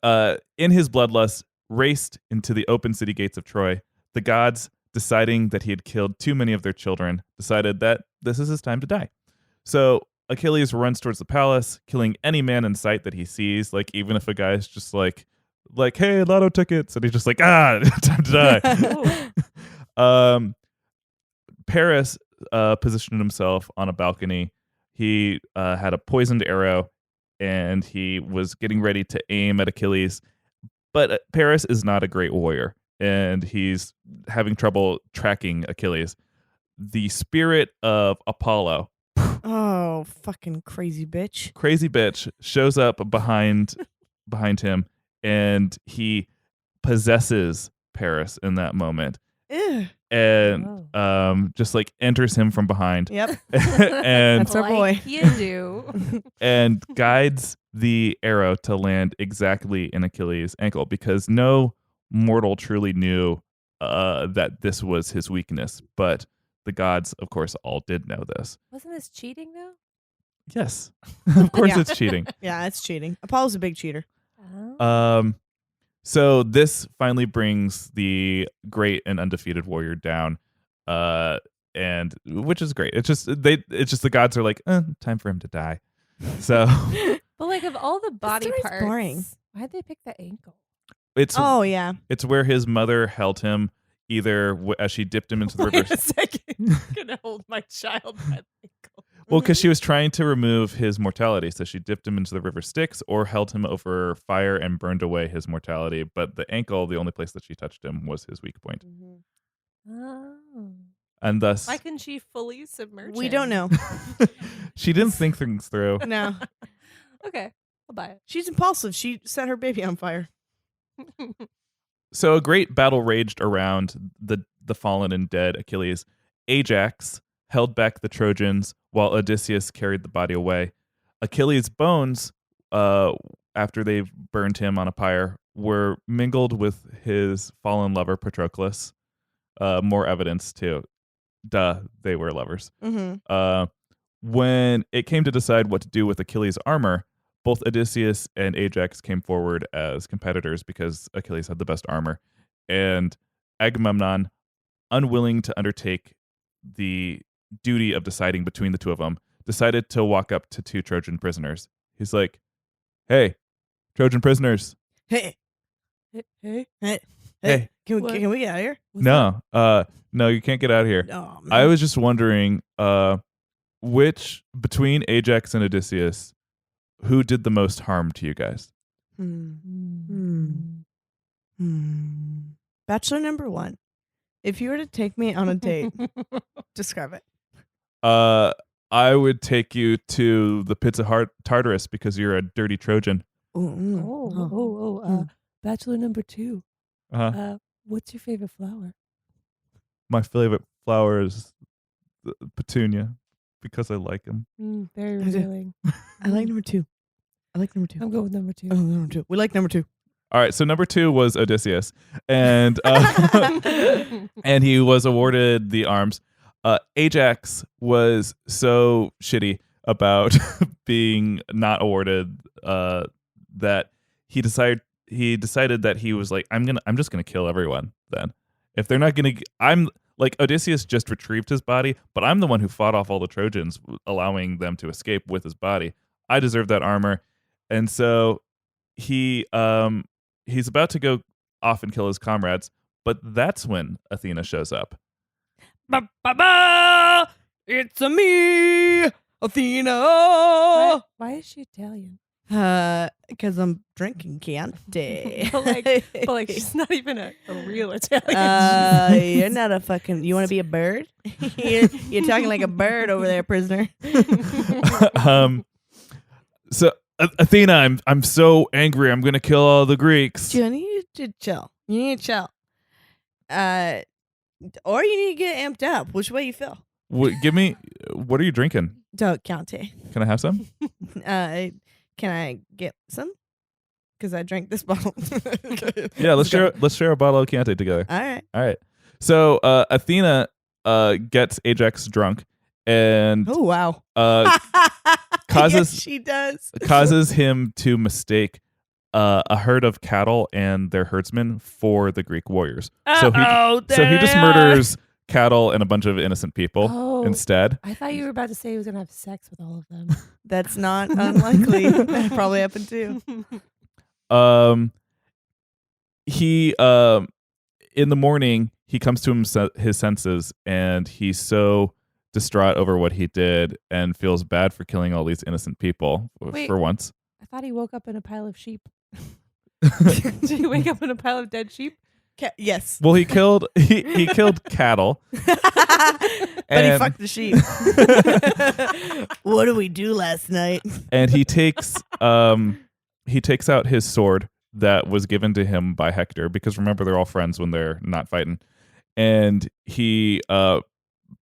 Speaker 3: In his bloodlust, raced into the open city gates of Troy. The gods, deciding that he had killed too many of their children, decided that this is his time to die. So Achilles runs towards the palace, killing any man in sight that he sees. Like, even if a guy's just like, hey, lotto tickets, and he's just like, time to die. Paris positioned himself on a balcony. He had a poisoned arrow, and he was getting ready to aim at Achilles. But Paris is not a great warrior, and he's having trouble tracking Achilles. The spirit of Apollo,
Speaker 2: Oh, fucking crazy bitch.
Speaker 3: shows up behind him, and he possesses Paris in that moment.
Speaker 2: Ew.
Speaker 3: And just like enters him from behind.
Speaker 2: Yep.
Speaker 3: And
Speaker 2: That's our boy.
Speaker 4: Like you do.
Speaker 3: and guides the arrow to land exactly in Achilles' ankle, because no mortal truly knew that this was his weakness. But the gods, of course, all did know this.
Speaker 4: Wasn't this cheating though?
Speaker 3: Yes, of course
Speaker 2: Yeah.
Speaker 3: it's cheating.
Speaker 2: Yeah, it's cheating. Apollo's a big cheater.
Speaker 4: Oh.
Speaker 3: So this finally brings the great and undefeated warrior down, and which is great. It's just the gods are like, time for him to die. So
Speaker 4: But like of all the body
Speaker 2: story's
Speaker 4: parts,
Speaker 2: boring.
Speaker 4: why'd they pick the ankle?
Speaker 3: it's
Speaker 2: Oh, yeah.
Speaker 3: it's where his mother held him, either as she dipped him into the river.
Speaker 4: Wait a second. I'm gonna hold my child by the ankle.
Speaker 3: Well, because she was trying to remove his mortality, so she dipped him into the river Styx or held him over fire and burned away his mortality. But the ankle, the only place that she touched him, was his weak point,
Speaker 4: Oh.
Speaker 3: and thus
Speaker 4: Why couldn't she fully submerge
Speaker 2: We
Speaker 4: him?
Speaker 2: don't know.
Speaker 3: she didn't think things through.
Speaker 2: No.
Speaker 4: Okay, I'll buy
Speaker 2: She's impulsive. She set her baby on fire.
Speaker 4: it.
Speaker 3: So a great battle raged around the fallen and dead Achilles. Ajax held back the Trojans while Odysseus carried the body away. Achilles' bones, after they burned him on a pyre, were mingled with his fallen lover Patroclus, more evidence too. Duh, they were lovers.
Speaker 2: Mm-hmm.
Speaker 3: When it came to decide what to do with Achilles' armor, both Odysseus and Ajax came forward as competitors because Achilles had the best armor. And Agamemnon, unwilling to undertake the duty of deciding between the two of them, decided to walk up to two Trojan prisoners. He's like, "Hey, Trojan prisoners."
Speaker 2: Hey,
Speaker 4: Hey,
Speaker 3: Hey.
Speaker 2: Can
Speaker 4: What?
Speaker 2: we get out of here?
Speaker 3: No, you can't get out of here.
Speaker 2: Oh, man.
Speaker 3: I was just wondering, which between Ajax and Odysseus, who did the most harm to you guys?
Speaker 2: Bachelor number 1. If you were to take me on a date, describe it.
Speaker 3: I would take you to the pits of Tartarus because you're a dirty Trojan.
Speaker 4: Bachelor number 2.
Speaker 3: Uh-huh.
Speaker 4: What's your favorite flower?
Speaker 3: My favorite flower is the petunia because I like them.
Speaker 4: Very revealing.
Speaker 2: I like number 2.
Speaker 4: I'm going with number 2.
Speaker 2: Oh, number 2. We like number 2.
Speaker 3: All right, so number 2 was Odysseus, and and he was awarded the arms. Ajax was so shitty about being not awarded that he decided that he was like, I'm just gonna kill everyone. Then if they're not gonna, I'm like, Odysseus just retrieved his body, but I'm the one who fought off all the Trojans, allowing them to escape with his body. I deserve that armor, and so he's about to go off and kill his comrades, but that's when Athena shows up.
Speaker 2: Ba-ba-ba! It's a me, Athena.
Speaker 4: Why is she Italian?
Speaker 2: Because I'm drinking Chianti.
Speaker 4: but like she's not even a real Italian.
Speaker 2: You're not a fucking. You want to be a bird? you're talking like a bird over there, prisoner.
Speaker 3: So Athena, I'm so angry. I'm gonna kill all the Greeks.
Speaker 2: You need to chill. You need to chill. Or you need to get amped up. Which way you feel?
Speaker 3: Give me. What are you drinking?
Speaker 2: Don't Chianti.
Speaker 3: Can I have some?
Speaker 2: Can I get some? Because I drank this bottle.
Speaker 3: Yeah, let's share a bottle of Chianti together.
Speaker 2: All right.
Speaker 3: So Athena gets Ajax drunk and
Speaker 2: Oh wow.
Speaker 3: Causes
Speaker 2: yes, she does.
Speaker 3: causes him to mistake a herd of cattle and their herdsmen for the Greek warriors. So he just murders cattle and a bunch of innocent people instead.
Speaker 4: I thought you were about to say he was gonna have sex with all of them.
Speaker 2: That's not unlikely. That probably happened too.
Speaker 3: He in the morning he comes to his senses, and he's so distraught over what he did and feels bad for killing all these innocent people.
Speaker 4: Wait.
Speaker 3: For once.
Speaker 4: I thought he woke up in a pile of sheep. Did he wake up in a pile of dead sheep?
Speaker 2: Yes.
Speaker 3: Well, he killed cattle.
Speaker 2: But he fucked the sheep. What did we do last night?
Speaker 3: And he takes out his sword that was given to him by Hector, because remember, they're all friends when they're not fighting. And he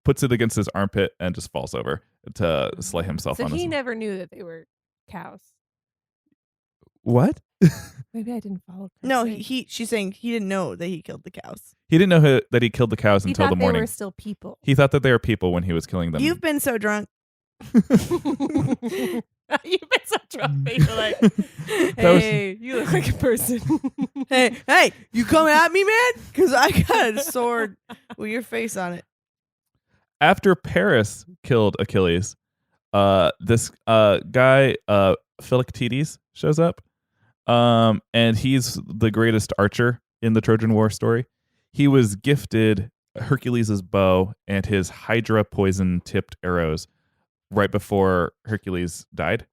Speaker 3: puts it against his armpit and just falls over to slay himself.
Speaker 4: So
Speaker 3: on
Speaker 4: he
Speaker 3: his...
Speaker 4: never knew that they were cows.
Speaker 3: What?
Speaker 4: Maybe I didn't follow.
Speaker 2: No, she's saying he didn't know that he killed the cows.
Speaker 3: He didn't know that he killed the cows until the morning.
Speaker 4: They were still people.
Speaker 3: He thought that they were people when he was killing them.
Speaker 2: You've been so drunk.
Speaker 4: You've been so drunk that you're like, hey, you look like a person.
Speaker 2: hey, you coming at me, man? Because I got a sword with your face on it.
Speaker 3: After Paris killed Achilles, this guy Philoctetes shows up, and he's the greatest archer in the Trojan War story. He was gifted Hercules' bow and his Hydra poison tipped arrows right before Hercules died.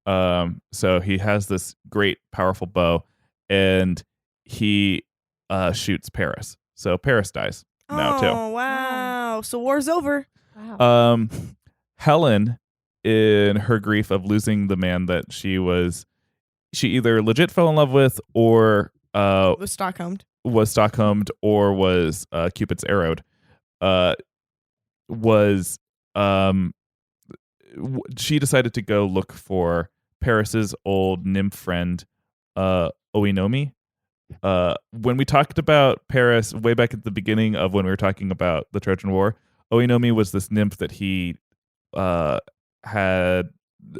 Speaker 3: So he has this great, powerful bow, and he shoots Paris. So Paris dies now too.
Speaker 2: Oh wow! So war's over.
Speaker 4: Wow.
Speaker 3: Helen, in her grief of losing the man that she either legit fell in love with, or
Speaker 2: Was Stockholmed.
Speaker 3: or was Cupid's arrowed. She decided to go look for Paris's old nymph friend, Oinomi, when we talked about Paris way back at the beginning of when we were talking about the Trojan War, Oinomi was this nymph that he had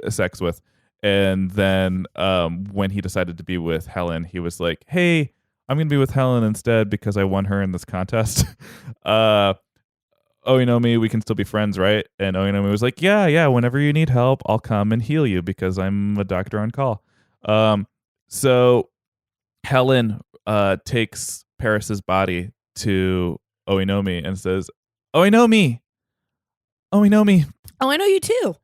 Speaker 3: sex with. And then when he decided to be with Helen, he was like, hey, I'm going to be with Helen instead because I won her in this contest. Oinomi, we can still be friends, right? And Oinomi was like, yeah, whenever you need help, I'll come and heal you because I'm a doctor on call. So Helen takes Paris's body to Oinomi and says, Oinomi.
Speaker 2: Oh, I know you too.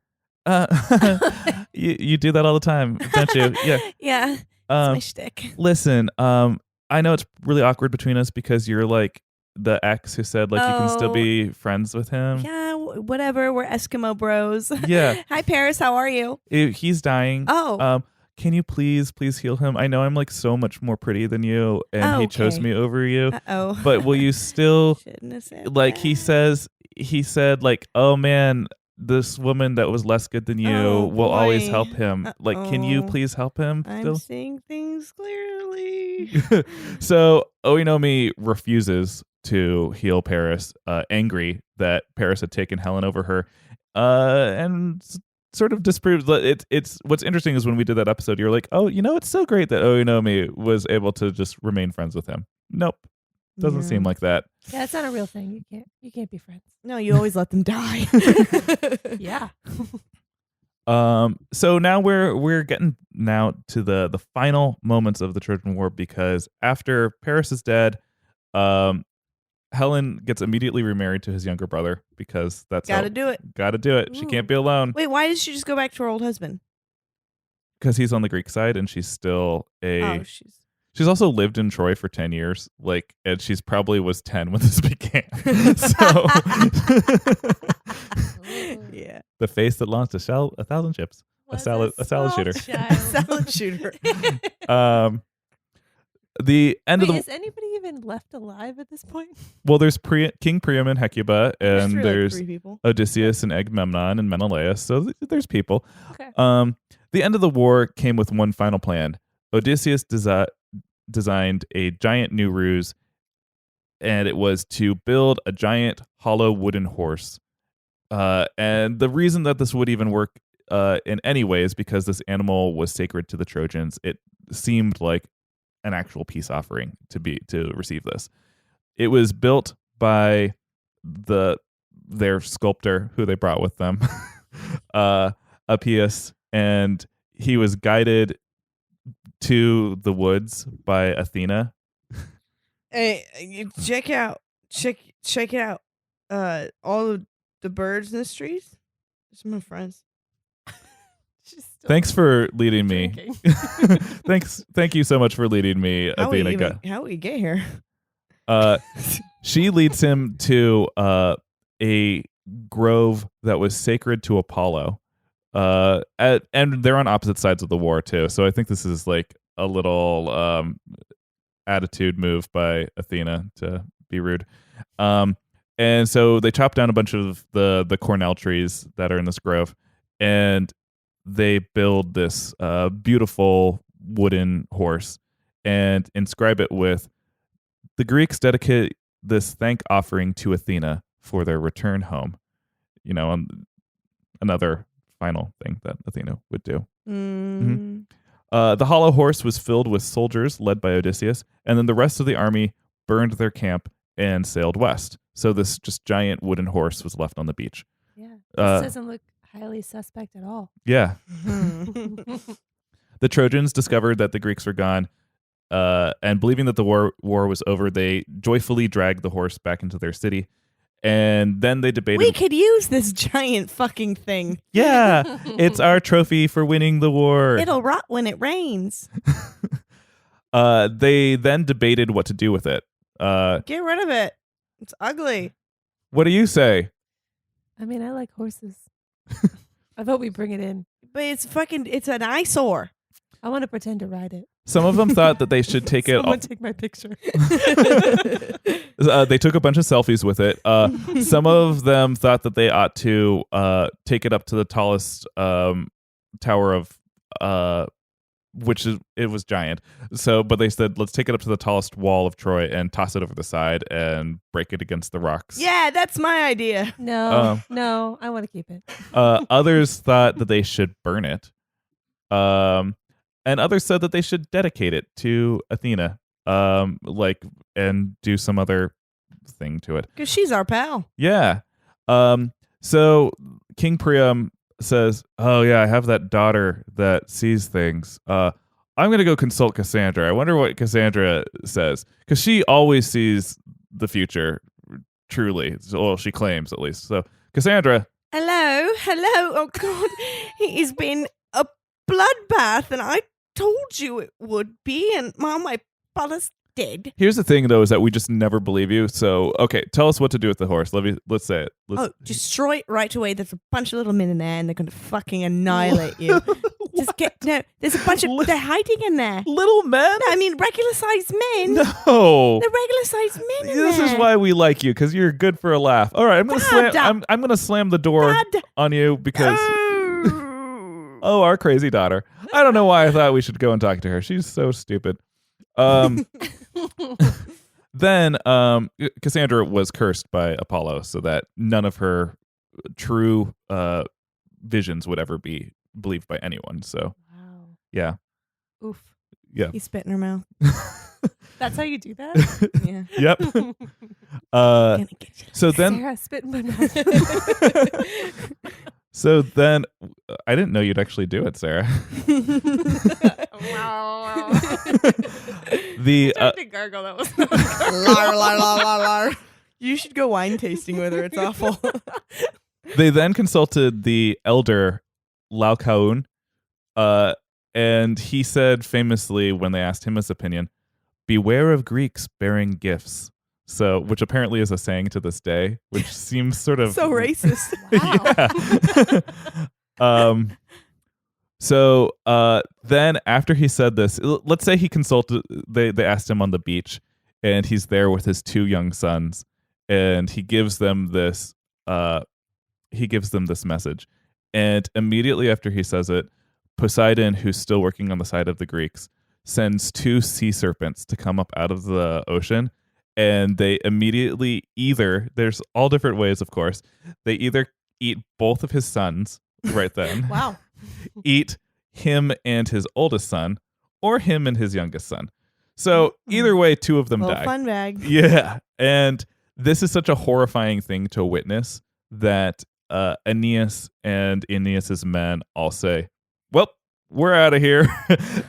Speaker 3: You do that all the time, don't you? Yeah.
Speaker 2: Yeah. It's my shtick.
Speaker 3: Listen, I know it's really awkward between us because you're like the ex who said like you can still be friends with him.
Speaker 2: Yeah, whatever. We're Eskimo bros.
Speaker 3: Yeah.
Speaker 2: Hi, Paris. How are you?
Speaker 3: He's dying.
Speaker 2: Oh.
Speaker 3: Can you please heal him? I know I'm like so much more pretty than you, and he chose me over you.
Speaker 2: Uh-oh.
Speaker 3: But will you still
Speaker 2: Shouldn't have said
Speaker 3: like
Speaker 2: that.
Speaker 3: he said like, oh man, this woman that was less good than you will always
Speaker 2: boy.
Speaker 3: help him. Like, can you please help him still?
Speaker 2: I'm seeing things clearly.
Speaker 3: So Oinomi refuses to heal Paris, angry that Paris had taken Helen over her, and sort of disproves that it's what's interesting is when we did that episode, you're like, oh, it's so great that Oinomi was able to just remain friends with him. Nope. Doesn't seem like that.
Speaker 4: Yeah, it's not a real thing. You can't be friends.
Speaker 2: No, you always let them die.
Speaker 4: Yeah.
Speaker 3: So now we're getting now to the final moments of the Trojan War, because after Paris is dead, Helen gets immediately remarried to his younger brother because that's
Speaker 2: Gotta do it.
Speaker 3: She can't be alone.
Speaker 2: Wait, why did she just go back to her old husband?
Speaker 3: Because he's on the Greek side and she's still she's also lived in Troy for 10 years, like, and she's probably was 10 when this began. So
Speaker 2: yeah,
Speaker 3: the face that launched a 1,000 chips, a salad shooter.
Speaker 2: salad shooter.
Speaker 3: The end of the
Speaker 4: is anybody even left alive at this point?
Speaker 3: well, there's King Priam and Hecuba, and there's
Speaker 2: three people.
Speaker 3: Odysseus and Memnon and Menelaus. So there's people.
Speaker 4: Okay.
Speaker 3: The end of the war came with one final plan. Odysseus designed a giant new ruse, and it was to build a giant hollow wooden horse. And the reason that this would even work in any way is because this animal was sacred to the Trojans. It seemed like an actual peace offering to receive this. It was built by their sculptor who they brought with them, Appius, and he was guided to the woods by Athena.
Speaker 2: Hey, check it out. All of the birds in the streets. Those are my friends.
Speaker 3: Thanks for leading me. Thank you so much for leading me, Athena.
Speaker 2: How we get here?
Speaker 3: She leads him to a grove that was sacred to Apollo. And they're on opposite sides of the war too. So I think this is like a little attitude move by Athena to be rude. And so they chop down a bunch of the cornel trees that are in this grove, and they build this beautiful wooden horse and inscribe it with, the Greeks dedicate this thank offering to Athena for their return home. Another final thing that Athena would do. Mm-hmm. The hollow horse was filled with soldiers led by Odysseus, and then the rest of the army burned their camp and sailed west. So this just giant wooden horse was left on the beach.
Speaker 4: Yeah, this doesn't look highly suspect at all.
Speaker 3: Yeah. The Trojans discovered that the Greeks were gone, and believing that the war was over, they joyfully dragged the horse back into their city. And then they debated. We
Speaker 2: could use this giant fucking thing.
Speaker 3: Yeah, it's our trophy for winning the war.
Speaker 2: It'll rot when it rains.
Speaker 3: They then debated what to do with it.
Speaker 2: Get rid of it. It's ugly.
Speaker 3: What do you say?
Speaker 4: I mean, I like horses. I vote we bring it in.
Speaker 2: But it's an eyesore.
Speaker 4: I want to pretend to ride it.
Speaker 3: Some of them thought that they should take it.
Speaker 4: Someone take my picture.
Speaker 3: They took a bunch of selfies with it. Some of them thought that they ought to take it up to the tallest tower of it was giant. So, but they said, let's take it up to the tallest wall of Troy and toss it over the side and break it against the rocks.
Speaker 2: Yeah, that's my idea.
Speaker 4: No, I want to keep it.
Speaker 3: Others thought that they should burn it. And others said that they should dedicate it to Athena. And do some other thing to it.
Speaker 2: Because she's our pal.
Speaker 3: Yeah. So King Priam says, "Oh yeah, I have that daughter that sees things. I'm gonna go consult Cassandra. I wonder what Cassandra says, because she always sees the future. Truly, well, she claims at least. So Cassandra,
Speaker 2: Hello. Oh God, it has been a bloodbath, and I told you it would be, and my brother's dead.
Speaker 3: Here's the thing, though, is that we just never believe you. So, okay, tell us what to do with the horse. Let's say it.
Speaker 2: Destroy it right away. There's a bunch of little men in there, and they're going to fucking annihilate you. There's a bunch of, they're hiding in there.
Speaker 3: Little men?
Speaker 2: No, I mean, regular-sized men.
Speaker 3: No.
Speaker 2: They're regular-sized men in
Speaker 3: This
Speaker 2: there.
Speaker 3: is why we like you, because you're good for a laugh. All right, I'm gonna slam the door on you because our crazy daughter. I don't know why I thought we should go and talk to her. She's so stupid. Then Cassandra was cursed by Apollo so that none of her true visions would ever be believed by anyone. So,
Speaker 4: Wow.
Speaker 3: yeah.
Speaker 4: Oof.
Speaker 3: Yeah.
Speaker 2: He spit in her mouth.
Speaker 4: That's how you do that?
Speaker 2: Yeah.
Speaker 3: Yep. So then,
Speaker 4: Sarah spit in my mouth.
Speaker 3: so then, I didn't know you'd actually do it, Sarah.
Speaker 4: Wow.
Speaker 3: The
Speaker 4: to gargle. That was
Speaker 2: Lar. You should go wine tasting with her. It's awful.
Speaker 3: They then consulted the elder Laucaon, and he said famously when they asked him his opinion, "Beware of Greeks bearing gifts." So, which apparently is a saying to this day, which seems sort of
Speaker 2: So racist.
Speaker 3: Yeah. So then after he said this, let's say he consulted, they asked him on the beach, and he's there with his 2 young sons, and he gives them this message. And immediately after he says it, Poseidon, who's still working on the side of the Greeks, sends 2 sea serpents to come up out of the ocean, and they immediately there's all different ways, of course, they either eat both of his sons right then.
Speaker 2: Wow.
Speaker 3: Eat him and his oldest son, or him and his youngest son. So either way, 2 of them die.
Speaker 2: Fun bag.
Speaker 3: Yeah. And this is such a horrifying thing to witness that Aeneas and Aeneas's men all say, "Well, we're out of here."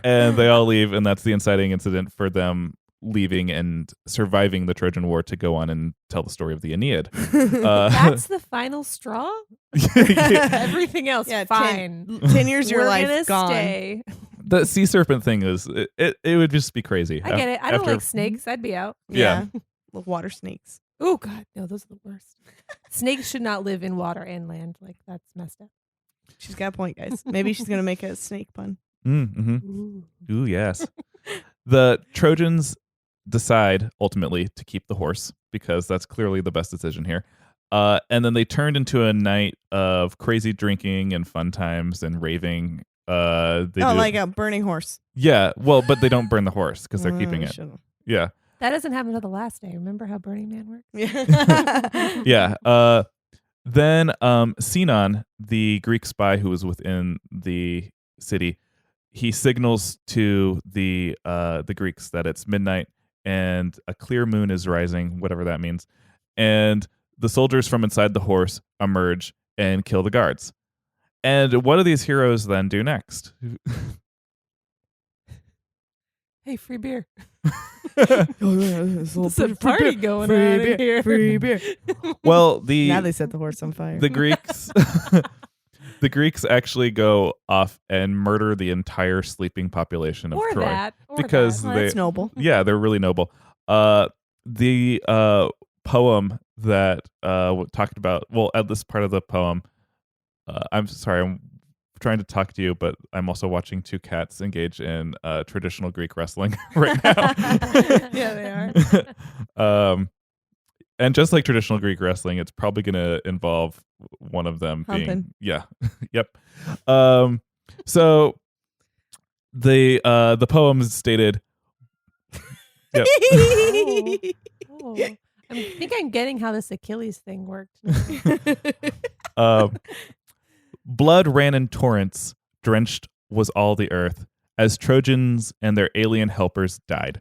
Speaker 3: And they all leave. And that's the inciting incident for them leaving and surviving the Trojan War to go on and tell the story of the Aeneid.
Speaker 4: That's the final straw? Everything else,
Speaker 2: Yeah,
Speaker 4: fine.
Speaker 2: 10 years of your
Speaker 4: We're
Speaker 2: life
Speaker 4: gonna
Speaker 2: gone.
Speaker 4: stay.
Speaker 3: The sea serpent thing is, it would just be crazy.
Speaker 4: I get it. I don't
Speaker 3: After-
Speaker 4: like snakes. I'd be out.
Speaker 3: Yeah.
Speaker 2: Well, water snakes.
Speaker 4: Oh, God. No, those are the worst. Snakes should not live in water and land. Like, that's messed up.
Speaker 2: She's got a point, guys. Maybe she's going to make a snake pun.
Speaker 3: Mm-hmm. Ooh, yes. The Trojans decide ultimately to keep the horse because that's clearly the best decision here. And then they turned into a night of crazy drinking and fun times and raving.
Speaker 2: Like a burning horse.
Speaker 3: Yeah, well, but they don't burn the horse because they're keeping it.
Speaker 2: Should've.
Speaker 3: Yeah.
Speaker 4: That doesn't happen until the last day. Remember how Burning Man works?
Speaker 2: Yeah.
Speaker 3: Yeah. Then Sinon, the Greek spy who was within the city, he signals to the Greeks that it's midnight and a clear moon is rising, whatever that means. And the soldiers from inside the horse emerge and kill the guards. And what do these heroes then do next?
Speaker 4: Hey, free beer.
Speaker 2: There's
Speaker 4: a party going on in here.
Speaker 2: Free beer.
Speaker 3: Well,
Speaker 2: Now they set the horse on fire.
Speaker 3: the Greeks the Greeks actually go off and murder the entire sleeping population of
Speaker 4: Or
Speaker 3: Troy.
Speaker 4: that. Or
Speaker 3: Because
Speaker 4: that.
Speaker 2: Well, that's noble.
Speaker 3: Yeah, they're really noble. The poem that talked about, well, at this part of the poem, I'm sorry, I'm trying to talk to you, but I'm also watching 2 cats engage in traditional Greek wrestling right now.
Speaker 4: Yeah, they
Speaker 3: are. And just like traditional Greek wrestling, it's probably going to involve one of them
Speaker 2: Humping.
Speaker 3: being, yeah, yep. So the poem stated. Yep.
Speaker 4: Oh. I think I'm getting how this Achilles thing worked.
Speaker 3: Blood ran in torrents, drenched was all the earth, as Trojans and their alien helpers died.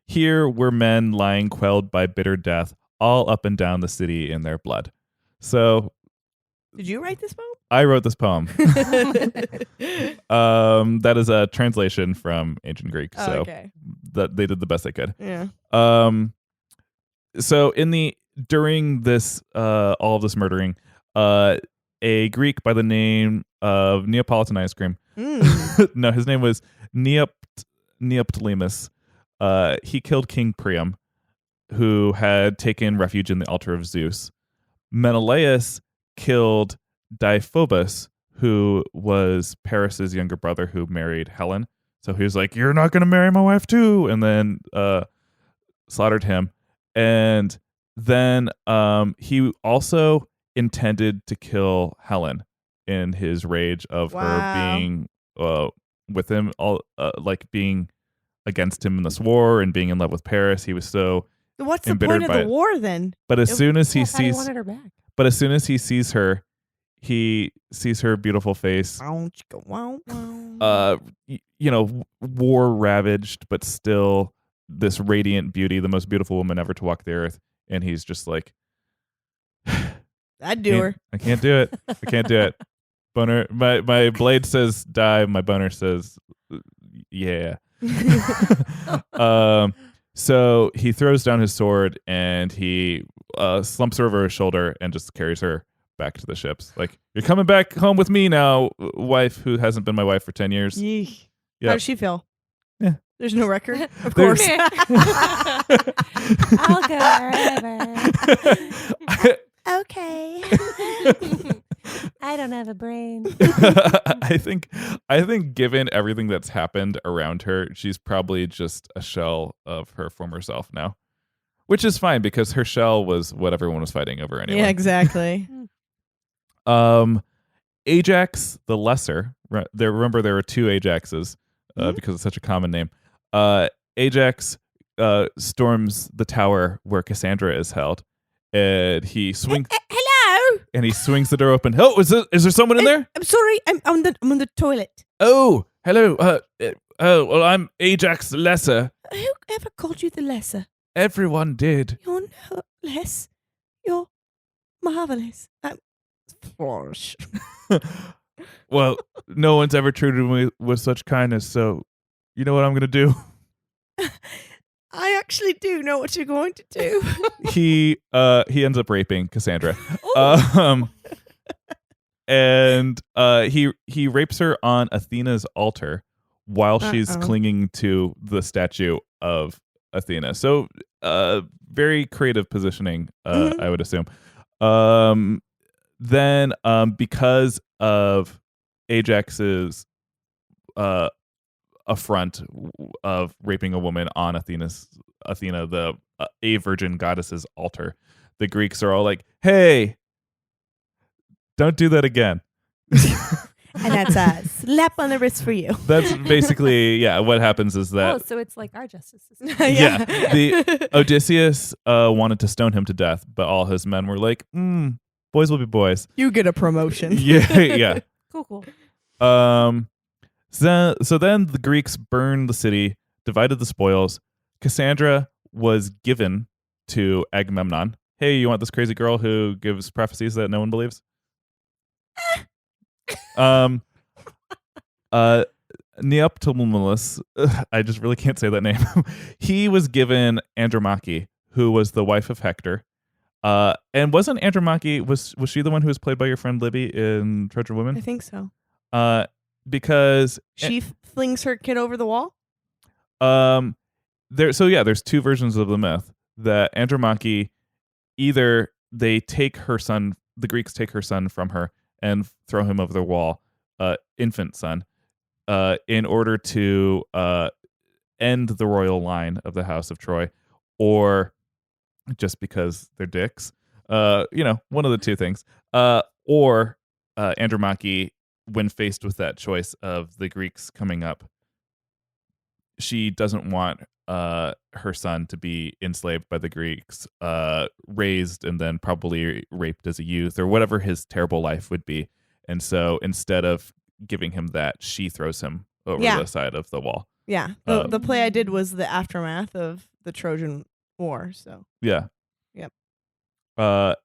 Speaker 3: Here were men lying quelled by bitter death, all up and down the city in their blood. So,
Speaker 2: did you write this poem?
Speaker 3: I wrote this poem. That is a translation from ancient Greek. So
Speaker 2: okay.
Speaker 3: That they did the best they could.
Speaker 2: Yeah.
Speaker 3: So during this all of this murdering, a Greek by the name of Neapolitan ice cream. No, his name was Neoptolemus. He killed King Priam, who had taken refuge in the altar of Zeus. Menelaus killed Deiphobus, who was Paris's younger brother who married Helen. So he was like, "You're not going to marry my wife too," and then slaughtered him. And then he also intended to kill Helen in his rage of her being with him, being against him in this war and being in love with Paris. He was so
Speaker 2: what's the point of the war then?
Speaker 3: But as soon as he
Speaker 4: wanted her back.
Speaker 3: But as soon as he sees her beautiful face. War ravaged, but still this radiant beauty, the most beautiful woman ever to walk the earth, and he's just like,
Speaker 2: I'd do her.
Speaker 3: I can't do it. I can't do it. Boner. My blade says die. My boner says yeah. So he throws down his sword and he slumps her over his shoulder and just carries her back to the ships. Like, "You're coming back home with me now, wife who hasn't been my wife for 10 years.
Speaker 2: Yeesh.
Speaker 3: Yep.
Speaker 2: How does she feel?
Speaker 3: Yeah.
Speaker 2: There's no record, of course.
Speaker 4: I'll go wherever.
Speaker 2: Okay.
Speaker 4: I don't have a brain.
Speaker 3: I think given everything that's happened around her, she's probably just a shell of her former self now. Which is fine because her shell was what everyone was fighting over anyway.
Speaker 2: Yeah, exactly.
Speaker 3: Ajax the Lesser. Remember there were two Ajaxes because it's such a common name. Ajax storms the tower where Cassandra is held, and he swings.
Speaker 2: Hello.
Speaker 3: And he swings the door open. Oh, is there someone in there?
Speaker 2: I'm sorry. I'm on the toilet.
Speaker 3: Oh, hello. Well, I'm Ajax the Lesser.
Speaker 2: Who ever called you the lesser?
Speaker 3: Everyone did.
Speaker 2: You're not less. You're marvelous. Flourish.
Speaker 3: Well, no one's ever treated me with such kindness, so you know what I'm going to do?
Speaker 2: I actually do know what you're going to do.
Speaker 3: He ends up raping Cassandra. And he rapes her on Athena's altar while she's clinging to the statue of Athena. So very creative positioning, I would assume. Then because of Ajax's affront of raping a woman on Athena, the a virgin goddess's altar, the Greeks are all like, "Hey, don't do that again."
Speaker 2: And that's a slap on the wrist for you.
Speaker 3: That's basically, what happens is that.
Speaker 4: Oh, so it's like our justice system.
Speaker 3: Yeah. The Odysseus wanted to stone him to death, but all his men were like, boys will be boys.
Speaker 2: You get a promotion.
Speaker 3: Yeah.
Speaker 4: Cool.
Speaker 3: So then the Greeks burned the city, divided the spoils. Cassandra was given to Agamemnon. Hey, you want this crazy girl who gives prophecies that no one believes? Neoptolemus, I just really can't say that name. He was given Andromache, who was the wife of Hector. And wasn't Andromache, was she the one who was played by your friend Libby in Trojan Women?
Speaker 2: I think so.
Speaker 3: Because
Speaker 2: she flings her kid over the wall?
Speaker 3: There's two versions of the myth. That Andromache, either they take her son, the Greeks take her son from her and throw him over the wall, infant son, in order to end the royal line of the House of Troy, or just because they're dicks, one of the two things, or Andromache, when faced with that choice of the Greeks coming up she doesn't want her son to be enslaved by the Greeks, raised and then probably raped as a youth or whatever his terrible life would be. And so instead of giving him that, she throws him over the side of the wall.
Speaker 2: Yeah. The play I did was the aftermath of the Trojan War. So
Speaker 3: yeah.
Speaker 2: Yep.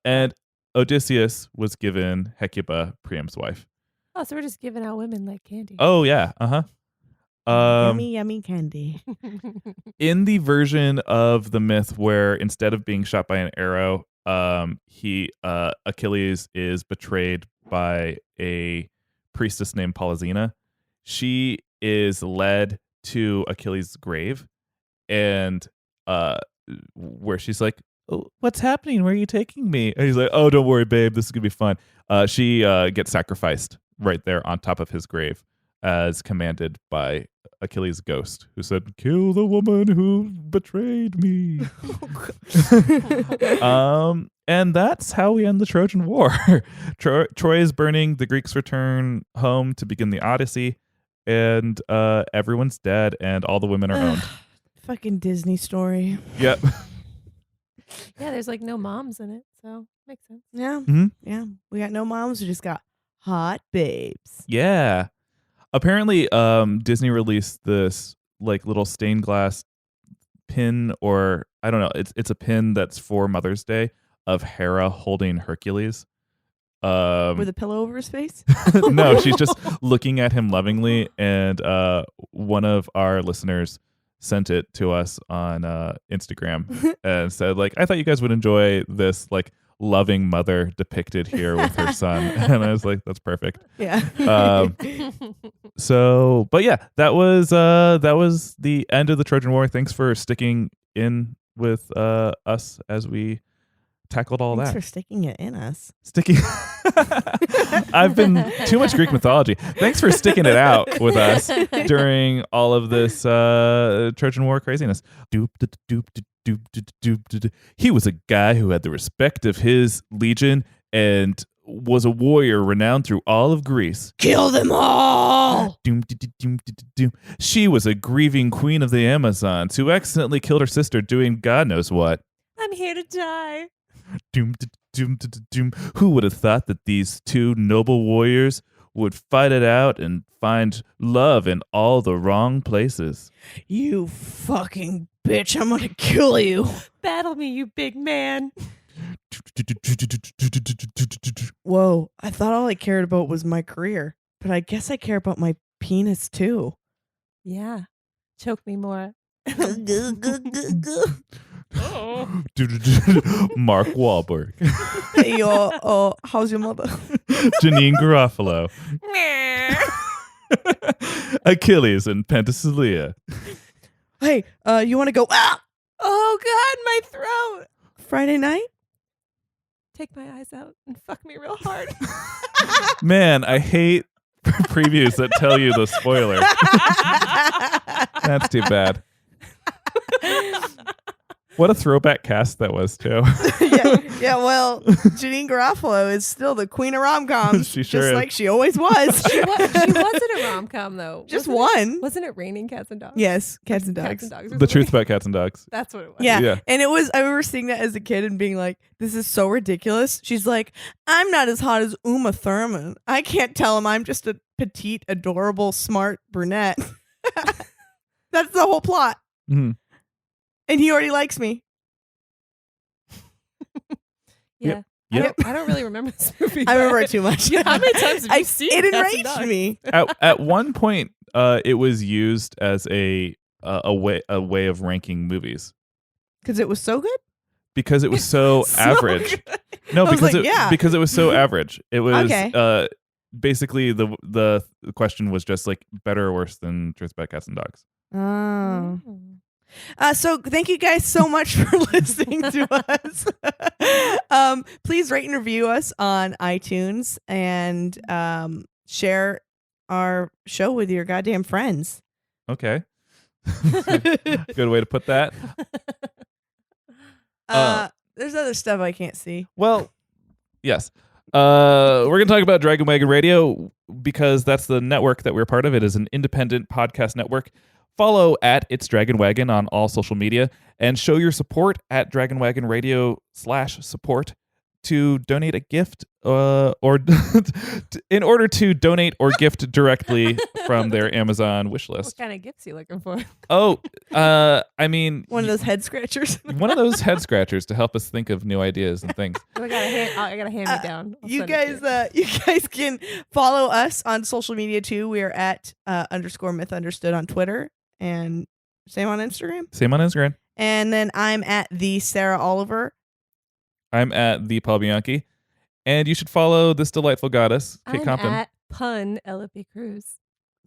Speaker 3: And Odysseus was given Hecuba, Priam's wife.
Speaker 4: Oh, so we're just giving out women like candy.
Speaker 3: Oh yeah.
Speaker 2: Yummy, yummy candy.
Speaker 3: In the version of the myth where instead of being shot by an arrow, Achilles is betrayed by a priestess named Polysena. She is led to Achilles' grave, and where she's like, "Oh, what's happening? Where are you taking me?" And he's like, "Oh, don't worry, babe. This is gonna be fun." She gets sacrificed right there on top of his grave, as commanded by Achilles' ghost, who said, "Kill the woman who betrayed me." And that's how we end the Trojan War. Troy is burning. The Greeks return home to begin the Odyssey, and everyone's dead, and all the women are owned.
Speaker 2: Fucking Disney story.
Speaker 3: Yep.
Speaker 4: Yeah, there's like no moms in it, so makes sense.
Speaker 2: Yeah.
Speaker 3: Mm-hmm.
Speaker 2: Yeah. We got no moms. We just got hot babes.
Speaker 3: Yeah. Apparently, Disney released this like little stained glass pin, or I don't know. It's a pin that's for Mother's Day of Hera holding Hercules.
Speaker 2: With a pillow over his face?
Speaker 3: No, she's just looking at him lovingly, and one of our listeners sent it to us on Instagram and said, like, I thought you guys would enjoy this like loving mother depicted here with her son. And I was like, that's perfect.
Speaker 2: Yeah.
Speaker 3: So, but yeah, that was the end of the Trojan War. Thanks for sticking in with us as we tackled all
Speaker 2: Thanks
Speaker 3: that.
Speaker 2: for sticking it in us.
Speaker 3: Sticking. I've been too much Greek mythology. Thanks for sticking it out with us during all of this Trojan War craziness. He was a guy who had the respect of his legion and was a warrior renowned through all of Greece.
Speaker 2: Kill them all!
Speaker 3: She was a grieving queen of the Amazons who accidentally killed her sister doing God knows what.
Speaker 4: I'm here to die.
Speaker 3: Who would have thought that these two noble warriors would fight it out and find love in all the wrong places?
Speaker 2: You fucking bitch, I'm gonna kill you.
Speaker 4: Battle me, you big man.
Speaker 2: Whoa, I thought all I cared about was my career, but I guess I care about my penis too.
Speaker 4: Yeah. Choke me more.
Speaker 3: Mark Wahlberg.
Speaker 2: Hey, how's your mother?
Speaker 3: Janine Garofalo. Achilles and Penthesilea.
Speaker 2: Hey, you want to go? Ah!
Speaker 4: Oh, God, my throat.
Speaker 2: Friday night?
Speaker 4: Take my eyes out and fuck me real hard.
Speaker 3: Man, I hate previews that tell you the spoiler. That's too bad. What a throwback cast that was, too.
Speaker 2: yeah, well, Janine Garofalo is still the queen of rom-coms.
Speaker 3: She sure
Speaker 2: just
Speaker 3: is.
Speaker 2: like she always was.
Speaker 4: She wasn't a rom-com, though.
Speaker 2: Just
Speaker 4: wasn't
Speaker 2: one.
Speaker 4: Wasn't it Raining Cats and Dogs?
Speaker 2: Yes, Cats and Dogs.
Speaker 4: Cats and Dogs.
Speaker 3: The truth about cats and dogs.
Speaker 4: That's what it was.
Speaker 2: Yeah. And it was, I remember seeing that as a kid and being like, this is so ridiculous. She's like, I'm not as hot as Uma Thurman. I can't tell him I'm just a petite, adorable, smart brunette. That's the whole plot.
Speaker 3: Mm-hmm.
Speaker 2: And he already likes me.
Speaker 4: Yeah.
Speaker 3: Yep.
Speaker 4: I don't really remember this movie.
Speaker 2: I remember it too much.
Speaker 4: Yeah, how many times have you seen
Speaker 2: it?
Speaker 4: Cats and
Speaker 2: Enraged
Speaker 4: Dogs?
Speaker 2: me.
Speaker 3: At one point, it was used as a way of ranking movies
Speaker 2: Because it was so good?
Speaker 3: because it was so average.
Speaker 2: good.
Speaker 3: No,
Speaker 2: I was
Speaker 3: because
Speaker 2: like,
Speaker 3: because it was so average. It was
Speaker 2: Okay.
Speaker 3: Basically the question was just like better or worse than Truth About Cats and Dogs.
Speaker 2: Oh.
Speaker 4: Mm.
Speaker 2: So thank you guys so much for listening to us. Please rate and review us on iTunes and share our show with your goddamn friends.
Speaker 3: Okay. Good way to put that.
Speaker 2: There's other stuff I can't see.
Speaker 3: Well, yes. We're going to talk about Dragon Wagon Radio because that's the network that we're part of. It is an independent podcast network Follow at It's Dragon Wagon on all social media and show your support at Dragon Wagon Radio /support to donate a gift or in order to donate or gift directly from their Amazon wish list.
Speaker 4: What kind of gifts are you looking for?
Speaker 3: Oh, I mean,
Speaker 2: One of those head scratchers.
Speaker 3: one of those head scratchers to help us think of new ideas and things.
Speaker 4: I got a hand me down.
Speaker 2: You guys can follow us on social media too. We are at _myth_understood on Twitter and same on Instagram.
Speaker 3: Same on Instagram.
Speaker 2: And then I'm at the Sarah Oliver.
Speaker 3: I'm at the Paul Bianchi. And you should follow this delightful goddess, Kate Compton.
Speaker 4: I'm at pun LP Cruz.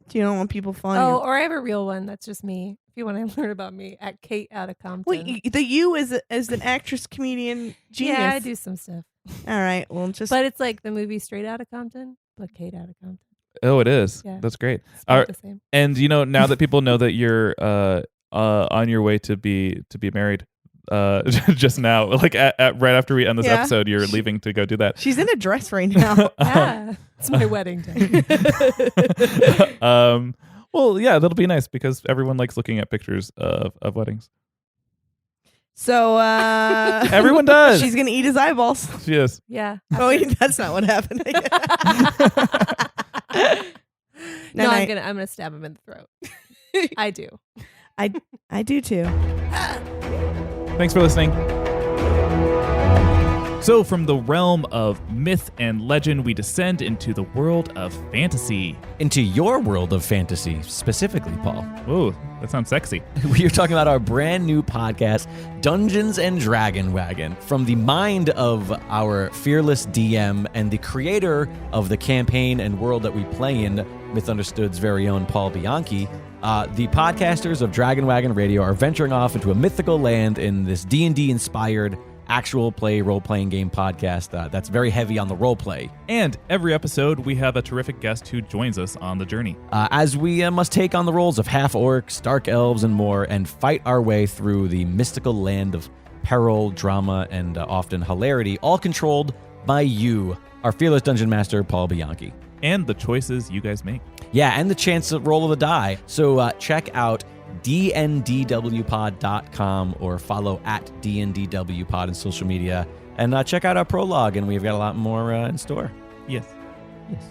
Speaker 2: Do you don't want people following
Speaker 4: Oh,
Speaker 2: you?
Speaker 4: or I have a real one. That's just me. If you want to learn about me, at Kate out of Compton.
Speaker 2: Well, the you is an actress, comedian, genius.
Speaker 4: Yeah, I do some stuff.
Speaker 2: All right. Well, just
Speaker 4: But it's like the movie Straight Outta Compton, but Kate out of Compton.
Speaker 3: Oh, it is.
Speaker 4: Yeah.
Speaker 3: That's great.
Speaker 4: It's not the same.
Speaker 3: And now that people know that you're on your way to be married, just now, like right after we end this episode, you're leaving to go do that.
Speaker 2: She's in a dress right now.
Speaker 4: Yeah, it's my wedding day.
Speaker 3: Well, yeah, that'll be nice because everyone likes looking at pictures of weddings.
Speaker 2: So
Speaker 3: everyone does.
Speaker 2: She's gonna eat his eyeballs.
Speaker 3: She is.
Speaker 4: Yeah.
Speaker 2: Oh, wait, that's not what happened.
Speaker 4: No, I'm gonna stab him in the throat. I do.
Speaker 2: I do too.
Speaker 3: Thanks for listening. So, from the realm of myth and legend, we descend into the world of fantasy.
Speaker 5: Into your world of fantasy, specifically, Paul.
Speaker 3: Ooh, that sounds sexy.
Speaker 5: We are talking about our brand new podcast, Dungeons and Dragon Wagon, from the mind of our fearless DM and the creator of the campaign and world that we play in, Myth Understood's very own Paul Bianchi. The podcasters of Dragon Wagon Radio are venturing off into a mythical land in this D&D inspired actual play role-playing game podcast that's very heavy on the role play.
Speaker 3: And every episode, we have a terrific guest who joins us on the journey.
Speaker 5: As we must take on the roles of half-orcs, dark elves, and more, and fight our way through the mystical land of peril, drama, and often hilarity, all controlled by you, our fearless dungeon master, Paul Bianchi.
Speaker 3: And the choices you guys make.
Speaker 5: Yeah, and the chance of roll of the die. So check out dndwpod.com or follow at dndwpod on social media. And check out our prologue, and we've got a lot more in store.
Speaker 3: Yes.
Speaker 5: Yes.